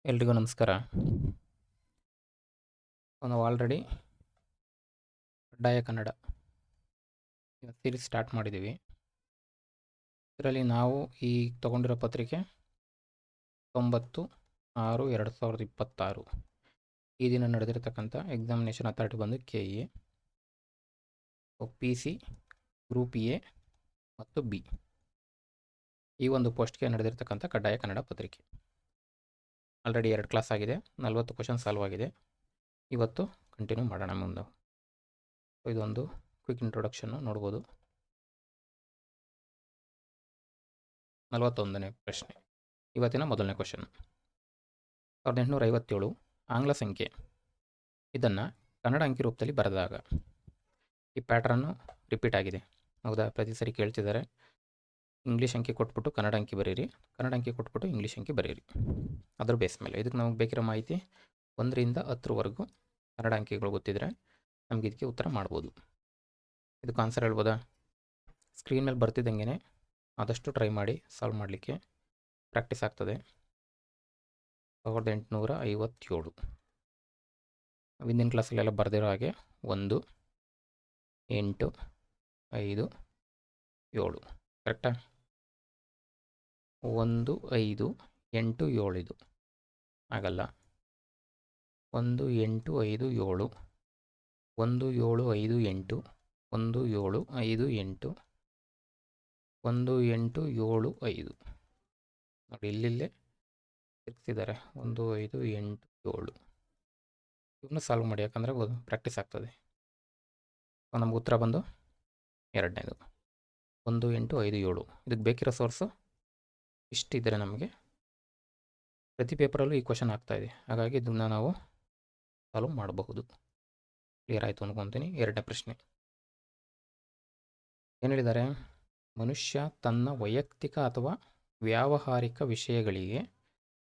ಎಲ್ರಿಗೂ ನಮಸ್ಕಾರ. ನಾವು ಆಲ್ರೆಡಿ ಕಡ್ಡಾಯ ಕನ್ನಡ ಸೀರೀಸ್ ಸ್ಟಾರ್ಟ್ ಮಾಡಿದ್ದೀವಿ. ಇದರಲ್ಲಿ ನಾವು ಈ ತಗೊಂಡಿರೋ ಪತ್ರಿಕೆ 90/6/2026 ಈ ದಿನ ನಡೆದಿರತಕ್ಕಂಥ ಎಕ್ಸಾಮಿನೇಷನ್ ಅಥಾರಿಟಿ ಬಂದು KE, PC, ಗ್ರೂಪ್ A ಮತ್ತು B ಈ ಒಂದು ಪೋಸ್ಟ್ಗೆ ನಡೆದಿರತಕ್ಕಂಥ ಕಡ್ಡಾಯ ಕನ್ನಡ ಪತ್ರಿಕೆ. ಆಲ್ರೆಡಿ 2 ಕ್ಲಾಸ್ ಆಗಿದೆ, 40 ಕ್ವಶನ್ ಸಾಲ್ವ್ ಆಗಿದೆ. ಇವತ್ತು ಕಂಟಿನ್ಯೂ ಮಾಡೋಣ ಮುಂದೆ. ಇದೊಂದು ಕ್ವಿಕ್ ಇಂಟ್ರೊಡಕ್ಷನ್ನು ನೋಡ್ಬೋದು. 41ನೇ ಪ್ರಶ್ನೆ, ಇವತ್ತಿನ ಮೊದಲನೇ ಕ್ವಶನ್. 1857 ಆಂಗ್ಲ ಸಂಖ್ಯೆ, ಇದನ್ನು ಕನ್ನಡ ಅಂಕಿ ರೂಪದಲ್ಲಿ ಬರೆದಾಗ. ಈ ಪ್ಯಾಟ್ರನ್ನು ರಿಪೀಟ್ ಆಗಿದೆ, ಹೌದಾ? ಪ್ರತಿ ಸರಿ ಕೇಳ್ತಿದ್ದಾರೆ, ಇಂಗ್ಲೀಷ್ ಅಂಕಿ ಕೊಟ್ಬಿಟ್ಟು ಕನ್ನಡ ಅಂಕಿ ಬರೀರಿ, ಕನ್ನಡ ಅಂಕಿ ಕೊಟ್ಬಿಟ್ಟು ಇಂಗ್ಲೀಷ್ ಅಂಕಿ ಬರೀರಿ. ಅದ್ರ ಬೇಸ್ ಮೇಲೆ ಇದಕ್ಕೆ ನಮಗೆ ಬೇಕಿರೋ ಮಾಹಿತಿ 1ರಿಂದ 10ರವರೆಗೂ ಕನ್ನಡ ಅಂಕಿಗಳು ಗೊತ್ತಿದ್ರೆ ನಮ್ಗೆ ಇದಕ್ಕೆ ಉತ್ತರ ಮಾಡ್ಬೋದು. ಇದಕ್ಕೆ ಆನ್ಸರ್ ಹೇಳ್ಬೋದಾ? ಸ್ಕ್ರೀನ್ ಮೇಲೆ ಬರ್ತಿದ್ದಂಗೆ ಆದಷ್ಟು ಟ್ರೈ ಮಾಡಿ ಸಾಲ್ವ್ ಮಾಡಲಿಕ್ಕೆ, ಪ್ರಾಕ್ಟೀಸ್ ಆಗ್ತದೆ. 1857 ಹಿಂದಿನ ಕ್ಲಾಸಲ್ಲೆಲ್ಲ ಬರೆದಿರೋ ಹಾಗೆ 1, 8, 5, 7 ಕರೆಕ್ಟಾ? 1, 5, 8, 7 ಇದು ಆಗಲ್ಲ. 1, 8, 5, 7, 1, 7, 5, 8, 1, 7, 5, 8, 1, 8, 7, 5 ನೋಡಿ, ಇಲ್ಲಿಲ್ಲೇ ತಿರ್ಗಿಸಿದ್ದಾರೆ. 1, 5, 8, 7 ಇವನ್ನ ಸಾಲ್ವ್ ಮಾಡಿ, ಯಾಕಂದರೆ ಪ್ರಾಕ್ಟೀಸ್ ಆಗ್ತದೆ. ನಮ್ಗೆ ಉತ್ತರ ಬಂದು ಎರಡನೇದು 1, 8, 5, 7. ಇದಕ್ಕೆ ಬೇಕಿರೋ ಸೋರ್ಸು ಇಷ್ಟಿದ್ದರೆ ನಮಗೆ ಪ್ರತಿ ಪೇಪರಲ್ಲೂ ಈ ಕ್ವಶನ್ ಆಗ್ತಾಯಿದೆ, ಹಾಗಾಗಿ ಇದನ್ನು ನಾವು ಸಾಲ್ವ್ ಮಾಡಬಹುದು. ಕ್ಲಿಯರ್ ಆಯಿತು ಅಂದ್ಕೊತೀನಿ. ಎರಡನೇ ಪ್ರಶ್ನೆ ಏನು ಹೇಳಿದ್ದಾರೆ? ಮನುಷ್ಯ ತನ್ನ ವೈಯಕ್ತಿಕ ಅಥವಾ ವ್ಯಾವಹಾರಿಕ ವಿಷಯಗಳಿಗೆ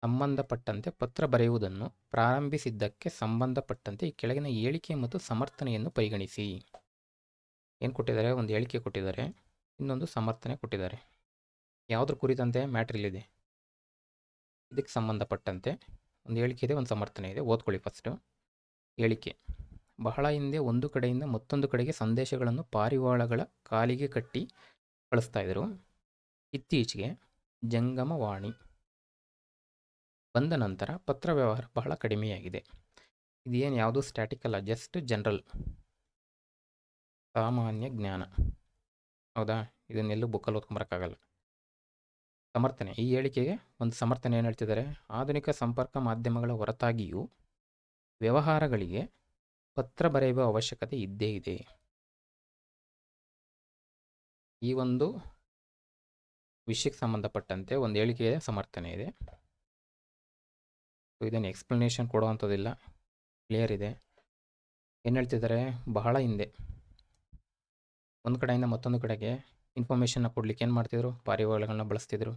ಸಂಬಂಧಪಟ್ಟಂತೆ ಪತ್ರ ಬರೆಯುವುದನ್ನು ಪ್ರಾರಂಭಿಸಿದ್ದಕ್ಕೆ ಸಂಬಂಧಪಟ್ಟಂತೆ ಈ ಕೆಳಗಿನ ಹೇಳಿಕೆ ಮತ್ತು ಸಮರ್ಥನೆಯನ್ನು ಪರಿಗಣಿಸಿ. ಏನು ಕೊಟ್ಟಿದ್ದಾರೆ? ಒಂದು ಹೇಳಿಕೆ ಕೊಟ್ಟಿದ್ದಾರೆ, ಇನ್ನೊಂದು ಸಮರ್ಥನೆ ಕೊಟ್ಟಿದ್ದಾರೆ. ಯಾವುದ್ರ ಕುರಿತಂತೆ ಮ್ಯಾಟ್ರ್ ಇಲ್ಲಿದೆ? ಇದಕ್ಕೆ ಸಂಬಂಧಪಟ್ಟಂತೆ ಒಂದು ಹೇಳಿಕೆ ಇದೆ, ಒಂದು ಸಮರ್ಥನೆ ಇದೆ. ಓದ್ಕೊಳ್ಳಿ ಫಸ್ಟು. ಹೇಳಿಕೆ: ಬಹಳ ಹಿಂದೆ ಒಂದು ಕಡೆಯಿಂದ ಮತ್ತೊಂದು ಕಡೆಗೆ ಸಂದೇಶಗಳನ್ನು ಪಾರಿವಾಳಗಳ ಕಾಲಿಗೆ ಕಟ್ಟಿ ಕಳಿಸ್ತಾಯಿದ್ರು. ಇತ್ತೀಚೆಗೆ ಜಂಗಮವಾಣಿ ಬಂದ ನಂತರ ಪತ್ರ ವ್ಯವಹಾರ ಬಹಳ ಕಡಿಮೆಯಾಗಿದೆ. ಇದೇನು ಯಾವುದು ಸ್ಟ್ಯಾಟಿಕ್ ಅಲ್ಲ, ಜಸ್ಟ್ ಜನರಲ್ ಸಾಮಾನ್ಯ ಜ್ಞಾನ, ಹೌದಾ? ಇದನ್ನೆಲ್ಲೂ ಬುಕ್ಕಲ್ಲಿ ಓದ್ಕೊಂಬರೋಕ್ಕಾಗಲ್ಲ. ಸಮರ್ಥನೆ: ಈ ಹೇಳಿಕೆಗೆ ಒಂದು ಸಮರ್ಥನೆ ಏನು ಹೇಳ್ತಿದ್ದಾರೆ? ಆಧುನಿಕ ಸಂಪರ್ಕ ಮಾಧ್ಯಮಗಳ ಹೊರತಾಗಿಯೂ ವ್ಯವಹಾರಗಳಿಗೆ ಪತ್ರ ಬರೆಯುವ ಅವಶ್ಯಕತೆ ಇದ್ದೇ ಇದೆ. ಈ ಒಂದು ವಿಷಯಕ್ಕೆ ಸಂಬಂಧಪಟ್ಟಂತೆ ಒಂದು ಹೇಳಿಕೆಯ ಸಮರ್ಥನೆ ಇದೆ. ಇದನ್ನು ಎಕ್ಸ್ಪ್ಲನೇಷನ್ ಕೊಡುವಂಥದ್ದಿಲ್ಲ, ಕ್ಲಿಯರ್ ಇದೆ. ಏನು ಹೇಳ್ತಿದ್ದಾರೆ? ಬಹಳ ಹಿಂದೆ ಒಂದು ಕಡೆಯಿಂದ ಮತ್ತೊಂದು ಕಡೆಗೆ ಇನ್ಫಾರ್ಮೇಷನ್ನ ಕೊಡಲಿಕ್ಕೆ ಏನು ಮಾಡ್ತಿದ್ರು? ಪಾರಿವಾಳಗಳನ್ನ ಬಳಸ್ತಿದ್ರು,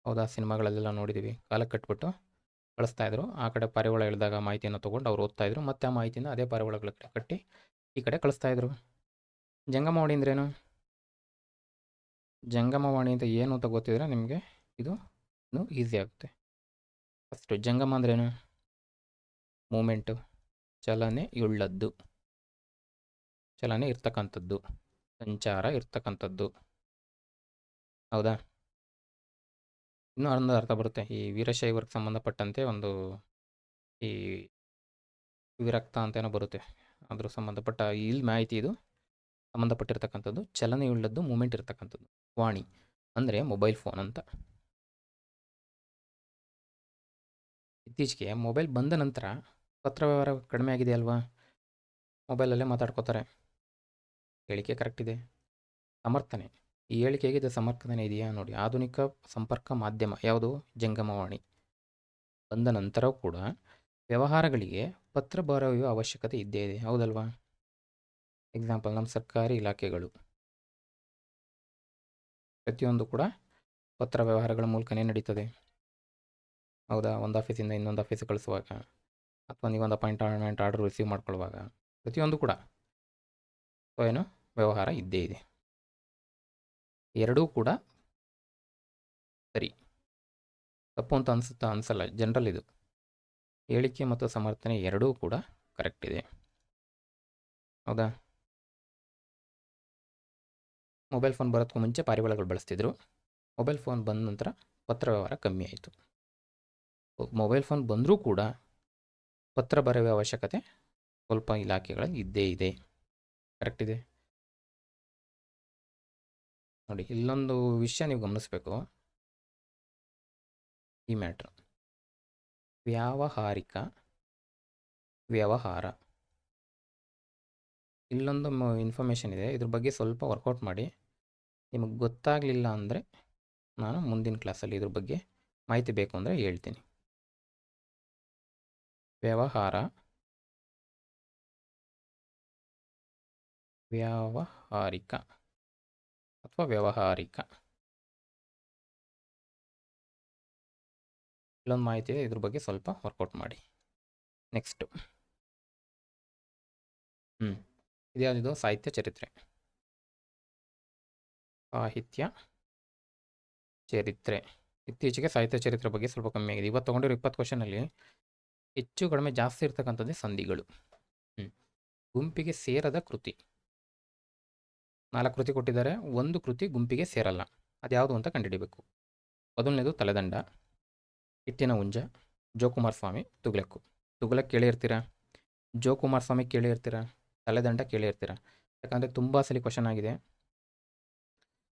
ಹೌದಾ? ಸಿನಿಮಾಗಳಲ್ಲೆಲ್ಲ ನೋಡಿದ್ದೀವಿ. ಕಾಲಕ್ಕೆ ಕಟ್ಬಿಟ್ಟು ಕಳಿಸ್ತಾಯಿದ್ರು. ಆ ಕಡೆ ಪಾರಿವಾಳ ಹೇಳಿದಾಗ ಮಾಹಿತಿಯನ್ನು ತೊಗೊಂಡು ಅವ್ರು ಓದ್ತಾಯಿದ್ರು, ಮತ್ತು ಆ ಮಾಹಿತಿನ ಅದೇ ಪಾರಿವಾಳಗಳ ಕಡೆ ಕಟ್ಟಿ ಈ ಕಡೆ ಕಳಿಸ್ತಾಯಿದ್ರು. ಜಂಗಮವಾಣಿ ಅಂದ್ರೇನು? ಜಂಗಮವಾಣಿ ಅಂತ ಏನು ಅಂತ ಗೊತ್ತಿದ್ರೆ ನಿಮಗೆ ಇದು ಇನ್ನೂ ಈಸಿ ಆಗುತ್ತೆ. ಫಸ್ಟು ಜಂಗಮ ಅಂದ್ರೇನು? ಮೂಮೆಂಟು, ಚಲನೆಯುಳ್ಳದ್ದು, ಚಲನೆ ಇರ್ತಕ್ಕಂಥದ್ದು, ಸಂಚಾರ ಇರ್ತಕ್ಕಂಥದ್ದು, ಹೌದಾ? ಇನ್ನೂ ಒಂದು ಅರ್ಥ ಬರುತ್ತೆ. ಈ ವೀರಶೈವರಿಗೆ ಸಂಬಂಧಪಟ್ಟಂತೆ ಒಂದು ಈ ವಿರಕ್ತ ಅಂತೇನೋ ಬರುತ್ತೆ, ಅದ್ರ ಸಂಬಂಧಪಟ್ಟ ಇಲ್ಲಿ ಮಾಹಿತಿ ಇದು ಸಂಬಂಧಪಟ್ಟಿರ್ತಕ್ಕಂಥದ್ದು. ಚಲನೆಯುಳ್ಳದ್ದು, ಮೂಮೆಂಟ್ ಇರ್ತಕ್ಕಂಥದ್ದು. ವಾಣಿ ಅಂದರೆ ಮೊಬೈಲ್ ಫೋನ್ ಅಂತ. ಇತ್ತೀಚೆಗೆ ಮೊಬೈಲ್ ಬಂದ ನಂತರ ಪತ್ರ ವ್ಯವಹಾರ ಕಡಿಮೆ ಆಗಿದೆ ಅಲ್ವಾ? ಮೊಬೈಲಲ್ಲೇ ಮಾತಾಡ್ಕೋತಾರೆ. ಹೇಳಿಕೆ ಕರೆಕ್ಟ್ ಇದೆ. ಸಮರ್ಥನೆ: ಈ ಹೇಳಿಕೆಗೆ ಇದು ಸಮರ್ಥನೆ ಇದೆಯಾ ನೋಡಿ. ಆಧುನಿಕ ಸಂಪರ್ಕ ಮಾಧ್ಯಮ ಯಾವುದು? ಜಂಗಮವಾಣಿ ಬಂದ ನಂತರವೂ ಕೂಡ ವ್ಯವಹಾರಗಳಿಗೆ ಪತ್ರ ಬರೆಯುವ ಅವಶ್ಯಕತೆ ಇದ್ದೇ ಇದೆ, ಹೌದಲ್ವಾ? ಎಕ್ಸಾಂಪಲ್, ನಮ್ಮ ಸರ್ಕಾರಿ ಇಲಾಖೆಗಳು ಪ್ರತಿಯೊಂದು ಕೂಡ ಪತ್ರ ವ್ಯವಹಾರಗಳ ಮೂಲಕನೇ ನಡೀತದೆ, ಹೌದಾ? ಒಂದು ಆಫೀಸಿಂದ ಇನ್ನೊಂದು ಆಫೀಸಿಗೆ ಕಳಿಸುವಾಗ, ಅಥವಾ ನೀವೊಂದು ಅಪಾಯಿಂಟ್ಮೆಂಟ್ ಆರ್ಡರ್ ರಿಸೀವ್ ಮಾಡ್ಕೊಳ್ಳುವಾಗ, ಪ್ರತಿಯೊಂದು ಕೂಡ ಏನು ವ್ಯವಹಾರ ಇದ್ದೇ ಇದೆ. ಎರಡೂ ಕೂಡ ಸರಿ, ತಪ್ಪು ಅಂತ ಅನಿಸಲ್ಲ, ಜನರಲ್ ಇದು. ಹೇಳಿಕೆ ಮತ್ತು ಸಮರ್ಥನೆ ಎರಡೂ ಕೂಡ ಕರೆಕ್ಟ್ ಇದೆ. ಹೌದಾ? ಮೊಬೈಲ್ ಫೋನ್ ಬರೋದಕ್ಕೂ ಮುಂಚೆ ಪಾರಿವಾಳಗಳು ಬಳಸ್ತಿದ್ರು. ಮೊಬೈಲ್ ಫೋನ್ ಬಂದ ನಂತರ ಪತ್ರ ವ್ಯವಹಾರ ಕಮ್ಮಿ ಆಯಿತು. ಮೊಬೈಲ್ ಫೋನ್ ಬಂದರೂ ಕೂಡ ಪತ್ರ ಬರೆಯುವ ಅವಶ್ಯಕತೆ ಸ್ವಲ್ಪ ಇಲಾಖೆಗಳಲ್ಲಿ ಇದ್ದೇ ಇದೆ. ಕರೆಕ್ಟ್ ಇದೆ. ನೋಡಿ, ಇಲ್ಲೊಂದು ವಿಷಯ ನೀವು ಗಮನಿಸಬೇಕು. ಈ ಮ್ಯಾಟ್ರ್ ವ್ಯಾವಹಾರಿಕ ವ್ಯವಹಾರ, ಇಲ್ಲೊಂದು ಇನ್ಫಾರ್ಮೇಷನ್ ಇದೆ. ಇದ್ರ ಬಗ್ಗೆ ಸ್ವಲ್ಪ ವರ್ಕೌಟ್ ಮಾಡಿ. ನಿಮಗೆ ಗೊತ್ತಾಗಲಿಲ್ಲ ಅಂದರೆ ನಾನು ಮುಂದಿನ ಕ್ಲಾಸಲ್ಲಿ ಇದ್ರ ಬಗ್ಗೆ ಮಾಹಿತಿ ಬೇಕು ಅಂದರೆ ಹೇಳ್ತೀನಿ. ವ್ಯಾವಹಾರಿಕ ಅಥವಾ ವ್ಯಾವಹಾರಿಕ, ಇಲ್ಲೊಂದು ಮಾಹಿತಿ ಇದೆ. ಇದ್ರ ಬಗ್ಗೆ ಸ್ವಲ್ಪ ವರ್ಕೌಟ್ ಮಾಡಿ. ನೆಕ್ಸ್ಟು ಇದ್ಯಾವುದಿದು? ಸಾಹಿತ್ಯ ಚರಿತ್ರೆ. ಸಾಹಿತ್ಯ ಚರಿತ್ರೆ. ಇತ್ತೀಚೆಗೆ ಸಾಹಿತ್ಯ ಚರಿತ್ರೆ ಬಗ್ಗೆ ಸ್ವಲ್ಪ ಕಮ್ಮಿ ಆಗಿದೆ. ಇವತ್ತು ತೊಗೊಂಡಿರೋ 20 ಕ್ವಶನಲ್ಲಿ ಹೆಚ್ಚು ಕಡಿಮೆ ಜಾಸ್ತಿ ಇರ್ತಕ್ಕಂಥದ್ದೇ ಸಂಧಿಗಳು. ಗುಂಪಿಗೆ ಸೇರದ ಕೃತಿ. 4 ಕೃತಿ ಕೊಟ್ಟಿದ್ದಾರೆ. ಒಂದು ಕೃತಿ ಗುಂಪಿಗೆ ಸೇರಲ್ಲ. ಅದ್ಯಾವುದು ಅಂತ ಕಂಡುಹಿಡಿಬೇಕು. ಮೊದಲನೇದು ತಲೆದಂಡ, ಹಿಟ್ಟಿನ ಹುಂಜ, ಜೋಕುಮಾರ್ ಸ್ವಾಮಿ, ತುಗ್ಲಕ್ಕು. ತುಗ್ಲಕ್ ಕೇಳಿ ಇರ್ತೀರಾ, ಜೋಕುಮಾರ್ ಸ್ವಾಮಿ ಕೇಳಿ ಇರ್ತೀರಾ, ತಲೆದಂಡ ಕೇಳಿ ಇರ್ತೀರಾ. ಯಾಕಂದರೆ ತುಂಬ ಸಲ ಕ್ವಶನ್ ಆಗಿದೆ.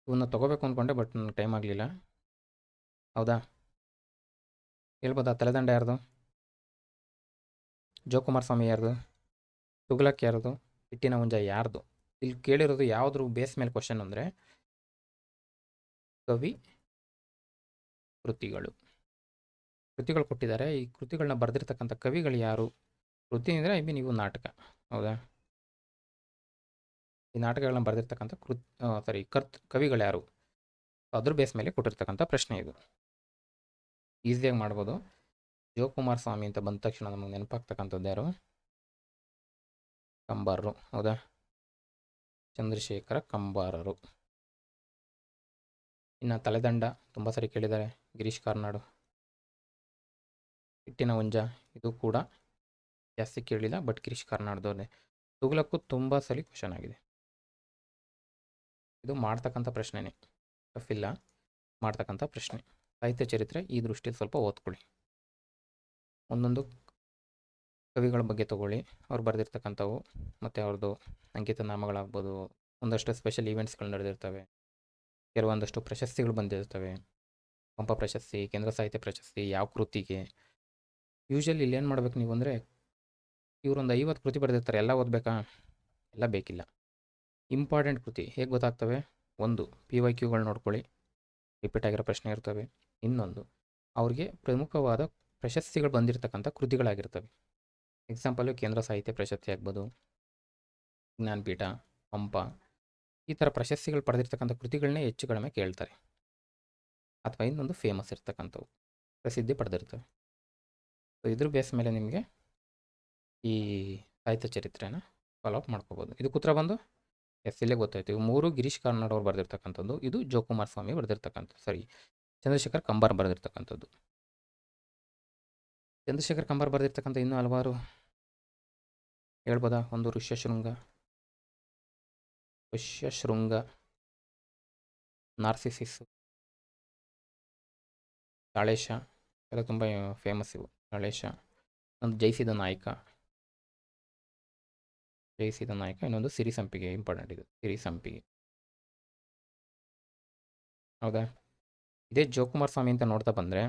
ಇವನ್ನ ತೊಗೋಬೇಕು ಅಂದ್ಕೊಂಡೆ, ಬಟ್ ನನಗೆ ಟೈಮ್ ಆಗಲಿಲ್ಲ. ಹೌದಾ? ಹೇಳ್ಬೋದಾ? ತಲೆದಂಡ ಯಾರ್ದು? ಜೋಕುಮಾರ್ ಸ್ವಾಮಿ ಯಾರ್ದು? ತುಗ್ಲಕ್ ಯಾರ್ದು? ಹಿಟ್ಟಿನ ಹುಂಜ ಯಾರ್ದು? ಇಲ್ಲಿ ಕೇಳಿರೋದು ಯಾವುದ್ರ ಬೇಸ್ ಮೇಲೆ ಕ್ವಶನ್ ಅಂದರೆ ಕವಿ ಕೃತಿಗಳು ಕೊಟ್ಟಿದ್ದಾರೆ. ಈ ಕೃತಿಗಳನ್ನ ಬರೆದಿರ್ತಕ್ಕಂಥ ಕವಿಗಳು ಯಾರು? ಕೃತಿ ಅಂದರೆ ನೀವು ನಾಟಕ. ಹೌದಾ? ಈ ನಾಟಕಗಳನ್ನ ಬರೆದಿರ್ತಕ್ಕಂಥ ಕವಿಗಳು ಯಾರು? ಅದ್ರ ಬೇಸ್ ಮೇಲೆ ಕೊಟ್ಟಿರ್ತಕ್ಕಂಥ ಪ್ರಶ್ನೆ ಇದು. ಈಸಿಯಾಗಿ ಮಾಡ್ಬೋದು. ಜೋಕುಮಾರ್ ಸ್ವಾಮಿ ಅಂತ ಬಂದ ತಕ್ಷಣ ನಮಗೆ ನೆನಪಾಗ್ತಕ್ಕಂಥದ್ದು ಯಾರು? ಕಂಬಾರರು. ಹೌದಾ? ಚಂದ್ರಶೇಖರ ಕಂಬಾರರು. ಇನ್ನು ತಲೆದಂಡ ತುಂಬ ಸರಿ ಕೇಳಿದ್ದಾರೆ, ಗಿರೀಶ್ ಕಾರ್ನಾಡು. ಹಿಟ್ಟಿನ ಹುಂಜ ಇದು ಕೂಡ ಜಾಸ್ತಿ ಕೇಳಿಲ್ಲ, ಬಟ್ ಗಿರೀಶ್ ಕಾರ್ನಾಡ್ದವ್ರೆ. ತುಗ್ಲಕ್ಕು ತುಂಬ ಸಲ ಕ್ವಶನ್ ಆಗಿದೆ. ಇದು ಮಾಡ್ತಕ್ಕಂಥ ಪ್ರಶ್ನೆನೇ, ಟಫ್ ಇಲ್ಲ, ಮಾಡ್ತಕ್ಕಂಥ ಪ್ರಶ್ನೆ. ಸಾಹಿತ್ಯ ಚರಿತ್ರೆ ಈ ದೃಷ್ಟಿಯಲ್ಲಿ ಸ್ವಲ್ಪ ಓದ್ಕೊಳ್ಳಿ. ಒಂದೊಂದು ಕವಿಗಳ ಬಗ್ಗೆ ತೊಗೊಳ್ಳಿ, ಅವ್ರು ಬರೆದಿರ್ತಕ್ಕಂಥವು, ಮತ್ತು ಅವ್ರದ್ದು ಅಂಕಿತ ನಾಮಗಳಾಗ್ಬೋದು. ಒಂದಷ್ಟು ಸ್ಪೆಷಲ್ ಈವೆಂಟ್ಸ್ಗಳು ನಡೆದಿರ್ತವೆ, ಕೆಲವೊಂದಷ್ಟು ಪ್ರಶಸ್ತಿಗಳು ಬಂದಿರ್ತವೆ. ಪಂಪ ಪ್ರಶಸ್ತಿ, ಕೇಂದ್ರ ಸಾಹಿತ್ಯ ಪ್ರಶಸ್ತಿ, ಯಾವ ಕೃತಿಗೆ. ಯೂಶ್ವಲಿ ಇಲ್ಲಿ ಏನು ಮಾಡ್ಬೇಕು ನೀವು ಅಂದರೆ, ಇವರೊಂದು 50 ಕೃತಿ ಬರೆದಿರ್ತಾರೆ, ಎಲ್ಲ ಓದಬೇಕಾ? ಎಲ್ಲ ಬೇಕಿಲ್ಲ. ಇಂಪಾರ್ಟೆಂಟ್ ಕೃತಿ ಹೇಗೆ ಗೊತ್ತಾಗ್ತವೆ? ಒಂದು, PYQಗಳು ನೋಡ್ಕೊಳ್ಳಿ, ರಿಪೀಟ್ ಆಗಿರೋ ಪ್ರಶ್ನೆ ಇರ್ತವೆ. ಇನ್ನೊಂದು, ಅವ್ರಿಗೆ ಪ್ರಮುಖವಾದ ಪ್ರಶಸ್ತಿಗಳು ಬಂದಿರತಕ್ಕಂಥ ಕೃತಿಗಳಾಗಿರ್ತವೆ. ಎಕ್ಸಾಂಪಲು ಕೇಂದ್ರ ಸಾಹಿತ್ಯ ಪ್ರಶಸ್ತಿ ಆಗ್ಬೋದು, ಜ್ಞಾನಪೀಠ, ಪಂಪ, ಈ ಥರ ಪ್ರಶಸ್ತಿಗಳು ಪಡೆದಿರ್ತಕ್ಕಂಥ ಕೃತಿಗಳನ್ನೇ ಹೆಚ್ಚು ಕಡಿಮೆ ಕೇಳ್ತಾರೆ. ಅಥವಾ ಇನ್ನೊಂದು ಫೇಮಸ್ ಇರ್ತಕ್ಕಂಥವು, ಪ್ರಸಿದ್ಧಿ ಪಡೆದಿರ್ತವೆ. ಸೊ ಇದ್ರ ಬೇಸ್ ಮೇಲೆ ನಿಮಗೆ ಈ ಸಾಹಿತ್ಯ ಚರಿತ್ರೆನ ಫಾಲೋ ಅಪ್ ಮಾಡ್ಕೋಬೋದು. ಇದು ಉತ್ತರ ಬಂದು ಇಲ್ಲೇ ಗೊತ್ತಾಯ್ತು. ಇವು 3 ಗಿರೀಶ್ ಕಾರ್ನಾಡ್ ಅವ್ರು ಬರೆದಿರ್ತಕ್ಕಂಥದ್ದು, ಇದು ಜೋಕುಮಾರ್ ಸ್ವಾಮಿ ಬರೆದಿರ್ತಕ್ಕಂಥದ್ದು, ಚಂದ್ರಶೇಖರ್ ಕಂಬಾರ್ ಬರೆದಿರ್ತಕ್ಕಂಥದ್ದು. ಚಂದ್ರಶೇಖರ್ ಕಂಬಾರ್ ಬರೆದಿರ್ತಕ್ಕಂಥ ಇನ್ನೂ ಹಲವಾರು ಹೇಳ್ಬೋದಾ? ಒಂದು ಋಷ್ಯಶೃಂಗ, ನಾರ್ಸಿಸಿಸ್, ತಾಳೇಶ ಎಲ್ಲ ತುಂಬ ಫೇಮಸ್ ಇವು. ತಾಳೇಶ, ಒಂದು ಜಯಿಸಿದ ನಾಯಕ, ಇನ್ನೊಂದು ಸಿರಿಸಂಪಿಗೆ. ಇಂಪಾರ್ಟೆಂಟ್ ಇದು, ಸಿರಿಸಂಪಿಗೆ. ಹೌದಾ? ಇದೇ ಜೋಕುಮಾರ್ ಸ್ವಾಮಿ ಅಂತ ನೋಡ್ತಾ ಬಂದರೆ,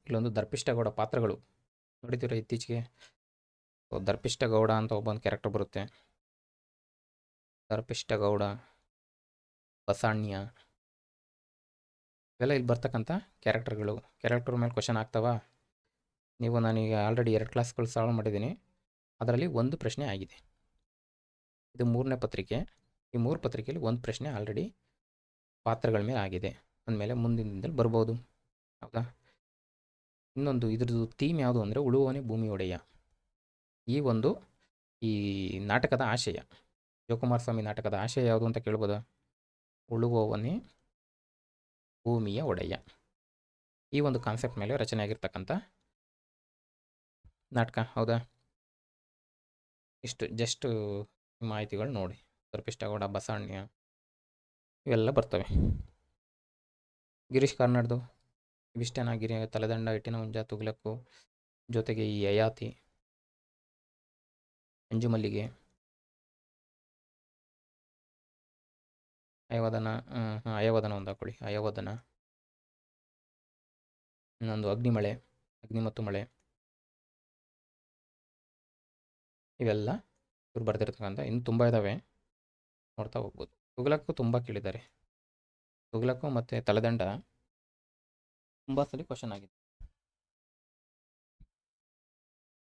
ಇಲ್ಲೊಂದು ದರ್ಪಿಷ್ಟಗೌಡ ಪಾತ್ರಗಳು ನೋಡಿದ್ದೀರಾ ಇತ್ತೀಚೆಗೆ? ದರ್ಪಿಷ್ಟಗೌಡ ಅಂತ ಒಬ್ಬೊಂದು ಕ್ಯಾರೆಕ್ಟರ್ ಬರುತ್ತೆ. ದರ್ಪಿಷ್ಟಗೌಡ, ಬಸಾಣ್ಯ, ಇವೆಲ್ಲ ಇಲ್ಲಿ ಬರ್ತಕ್ಕಂಥ ಕ್ಯಾರೆಕ್ಟರ್ ಮೇಲೆ ಕ್ವಶನ್ ಆಗ್ತಾವ. ನೀವು ನಾನೀಗ ಆಲ್ರೆಡಿ 2 ಕ್ಲಾಸ್ಗಳು ಸಾಲ್ವ್ ಮಾಡಿದ್ದೀನಿ, ಅದರಲ್ಲಿ ಒಂದು ಪ್ರಶ್ನೆ ಆಗಿದೆ. ಇದು 3ನೇ ಪತ್ರಿಕೆ. ಈ 3 ಪತ್ರಿಕೆಯಲ್ಲಿ ಒಂದು ಪ್ರಶ್ನೆ ಆಲ್ರೆಡಿ ಪಾತ್ರಗಳ ಮೇಲೆ ಆಗಿದೆ. ಅಂದಮೇಲೆ ಮುಂದಿನ ದಿನದಲ್ಲಿ ಬರ್ಬೋದು. ಹೌದಾ? ಇನ್ನೊಂದು ಇದ್ರದ್ದು ಥೀಮ್ ಯಾವುದು ಅಂದರೆ ಉಳುವವನೇ ಭೂಮಿ ಒಡೆಯ. ಈ ನಾಟಕದ ಆಶಯ, ಜೋಕುಮಾರ್ ಸ್ವಾಮಿ ನಾಟಕದ ಆಶಯ ಯಾವುದು ಅಂತ ಕೇಳ್ಬೋದಾ? ಉಳುವವನೇ ಭೂಮಿಯ ಒಡೆಯ. ಈ ಒಂದು ಕಾನ್ಸೆಪ್ಟ್ ಮೇಲೆ ರಚನೆ ಆಗಿರ್ತಕ್ಕಂಥ ನಾಟಕ ಹೌದಾ? ಇಷ್ಟು ಜಸ್ಟ್ ಮಾಹಿತಿಗಳು ನೋಡಿ. ಸರ್ಪಿಷ್ಟಗೌಡ, ಬಸವಣ್ಣ ಇವೆಲ್ಲ ಬರ್ತವೆ. ಗಿರೀಶ್ ಕಾರ್ನಾಡ್ದು ಇವಿಷ್ಟೇನಾ? ತಲೆದಂಡ, ಇಟ್ಟಿನ ಹುಂಜ, ತುಗ್ಲಕ್ಕು, ಜೊತೆಗೆ ಈ ಯಯಾತಿ, ಅಂಜುಮಲ್ಲಿಗೆ, ಅಯವದನ. ಅಯವದನ ಒಂದು ಹಾಕೊಳ್ಳಿ. ಅಯವದನ, ಇನ್ನೊಂದು ಅಗ್ನಿಮಳೆ, ಅಗ್ನಿ ಮತ್ತು ಮಳೆ. ಇವೆಲ್ಲ ಇವ್ರು ಬರ್ದಿರ್ತಕ್ಕಂಥ ಇನ್ನು ತುಂಬ ಇದ್ದಾವೆ, ನೋಡ್ತಾ ಹೋಗ್ಬೋದು. ತುಗ್ಲಕ್ಕು ತುಂಬ ಕೇಳಿದ್ದಾರೆ. ತುಗ್ಲಕ್ಕು ಮತ್ತು ತಲೆದಂಡ ತುಂಬ ಸಲ ಕ್ವಶನ್ ಆಗಿದೆ.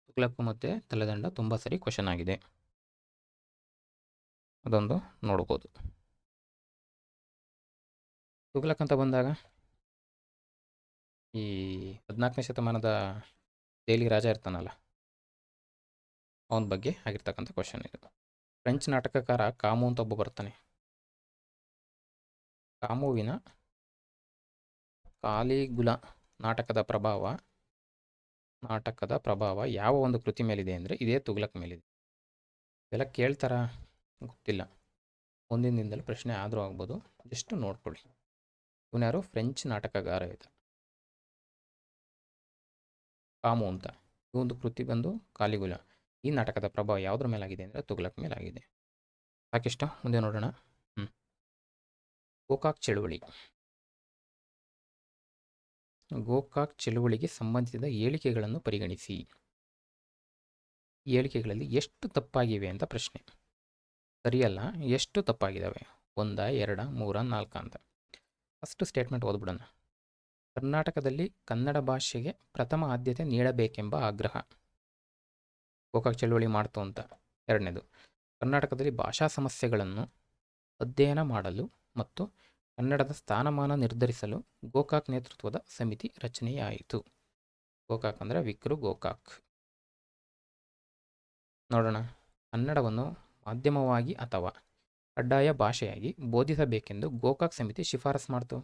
ತುಗ್ಲಕ್ಕು ಮತ್ತು ತಲೆದಂಡ ತುಂಬ ಸರಿ ಕ್ವಶನ್ ಆಗಿದೆ, ಅದೊಂದು ನೋಡ್ಬೋದು. ತುಗ್ಲಕ್ ಅಂತ ಬಂದಾಗ ಈ 14ನೇ ಶತಮಾನದ ದೆಹಲಿ ರಾಜ ಇರ್ತಾನಲ್ಲ, ಅವನ ಬಗ್ಗೆ ಆಗಿರ್ತಕ್ಕಂಥ ಕ್ವಶನ್ ಇದು. ಫ್ರೆಂಚ್ ನಾಟಕಕಾರ ಕಾಮು ಅಂತ ಒಬ್ಬ ಬರ್ತಾನೆ. ಕಾಮುವಿನ ಕಾಲಿಗುಲ ನಾಟಕದ ಪ್ರಭಾವ ಯಾವ ಒಂದು ಕೃತಿ ಮೇಲಿದೆ ಅಂದರೆ ಇದೇ ತುಗ್ಲಕ್ ಮೇಲಿದೆ. ಇವೆಲ್ಲ ಕೇಳ್ತಾರ ಗೊತ್ತಿಲ್ಲ, ಮುಂದಿನ ದಿನದಲ್ಲಿ ಪ್ರಶ್ನೆ ಆದರೂ ಆಗ್ಬೋದು, ಜಸ್ಟ್ ನೋಡ್ಕೊಳ್ಳಿ. ಇವನ್ಯಾರು? ಫ್ರೆಂಚ್ ನಾಟಕಗಾರ ಆಯಿತು ಕಾಮು ಅಂತ. ಈ ಒಂದು ಕೃತಿ ಬಂದು ಕಾಲಿಗುಲ. ಈ ನಾಟಕದ ಪ್ರಭಾವ ಯಾವುದ್ರ ಮೇಲಾಗಿದೆ ಅಂದರೆ ತುಗ್ಲಕ್ ಮೇಲಾಗಿದೆ. ಸಾಕಿಷ್ಟ? ಮುಂದೆ ನೋಡೋಣ. ಗೋಕಾಕ್ ಚಳುವಳಿ. ಗೋಕಾಕ್ ಚಳುವಳಿಗೆ ಸಂಬಂಧಿಸಿದ ಹೇಳಿಕೆಗಳನ್ನು ಪರಿಗಣಿಸಿ. ಈ ಹೇಳಿಕೆಗಳಲ್ಲಿ ಎಷ್ಟು ತಪ್ಪಾಗಿವೆ ಅಂತ ಪ್ರಶ್ನೆ. ಸರಿಯಲ್ಲ, ಎಷ್ಟು ತಪ್ಪಾಗಿದ್ದಾವೆ? 1, 2, 3, 4 ಅಂತ. ಫಸ್ಟ್ ಸ್ಟೇಟ್ಮೆಂಟ್ ಓದ್ಬಿಡೋಣ. ಕರ್ನಾಟಕದಲ್ಲಿ ಕನ್ನಡ ಭಾಷೆಗೆ ಪ್ರಥಮ ಆದ್ಯತೆ ನೀಡಬೇಕೆಂಬ ಆಗ್ರಹ ಗೋಕಾಕ್ ಚಳುವಳಿ ಮಾಡ್ತು ಅಂತ. ಎರಡನೇದು, ಕರ್ನಾಟಕದಲ್ಲಿ ಭಾಷಾ ಸಮಸ್ಯೆಗಳನ್ನು ಅಧ್ಯಯನ ಮಾಡಲು ಮತ್ತು ಕನ್ನಡದ ಸ್ಥಾನಮಾನ ನಿರ್ಧರಿಸಲು ಗೋಕಾಕ್ ನೇತೃತ್ವದ ಸಮಿತಿ ರಚನೆಯಾಯಿತು. ಗೋಕಾಕ್ ಅಂದರೆ ವಿಕ್ರು ಗೋಕಾಕ್. ನೋಡೋಣ. ಕನ್ನಡವನ್ನು ಮಾಧ್ಯಮವಾಗಿ ಅಥವಾ ಕಡ್ಡಾಯ ಭಾಷೆಯಾಗಿ ಬೋಧಿಸಬೇಕೆಂದು ಗೋಕಾಕ್ ಸಮಿತಿ ಶಿಫಾರಸು ಮಾಡ್ತು.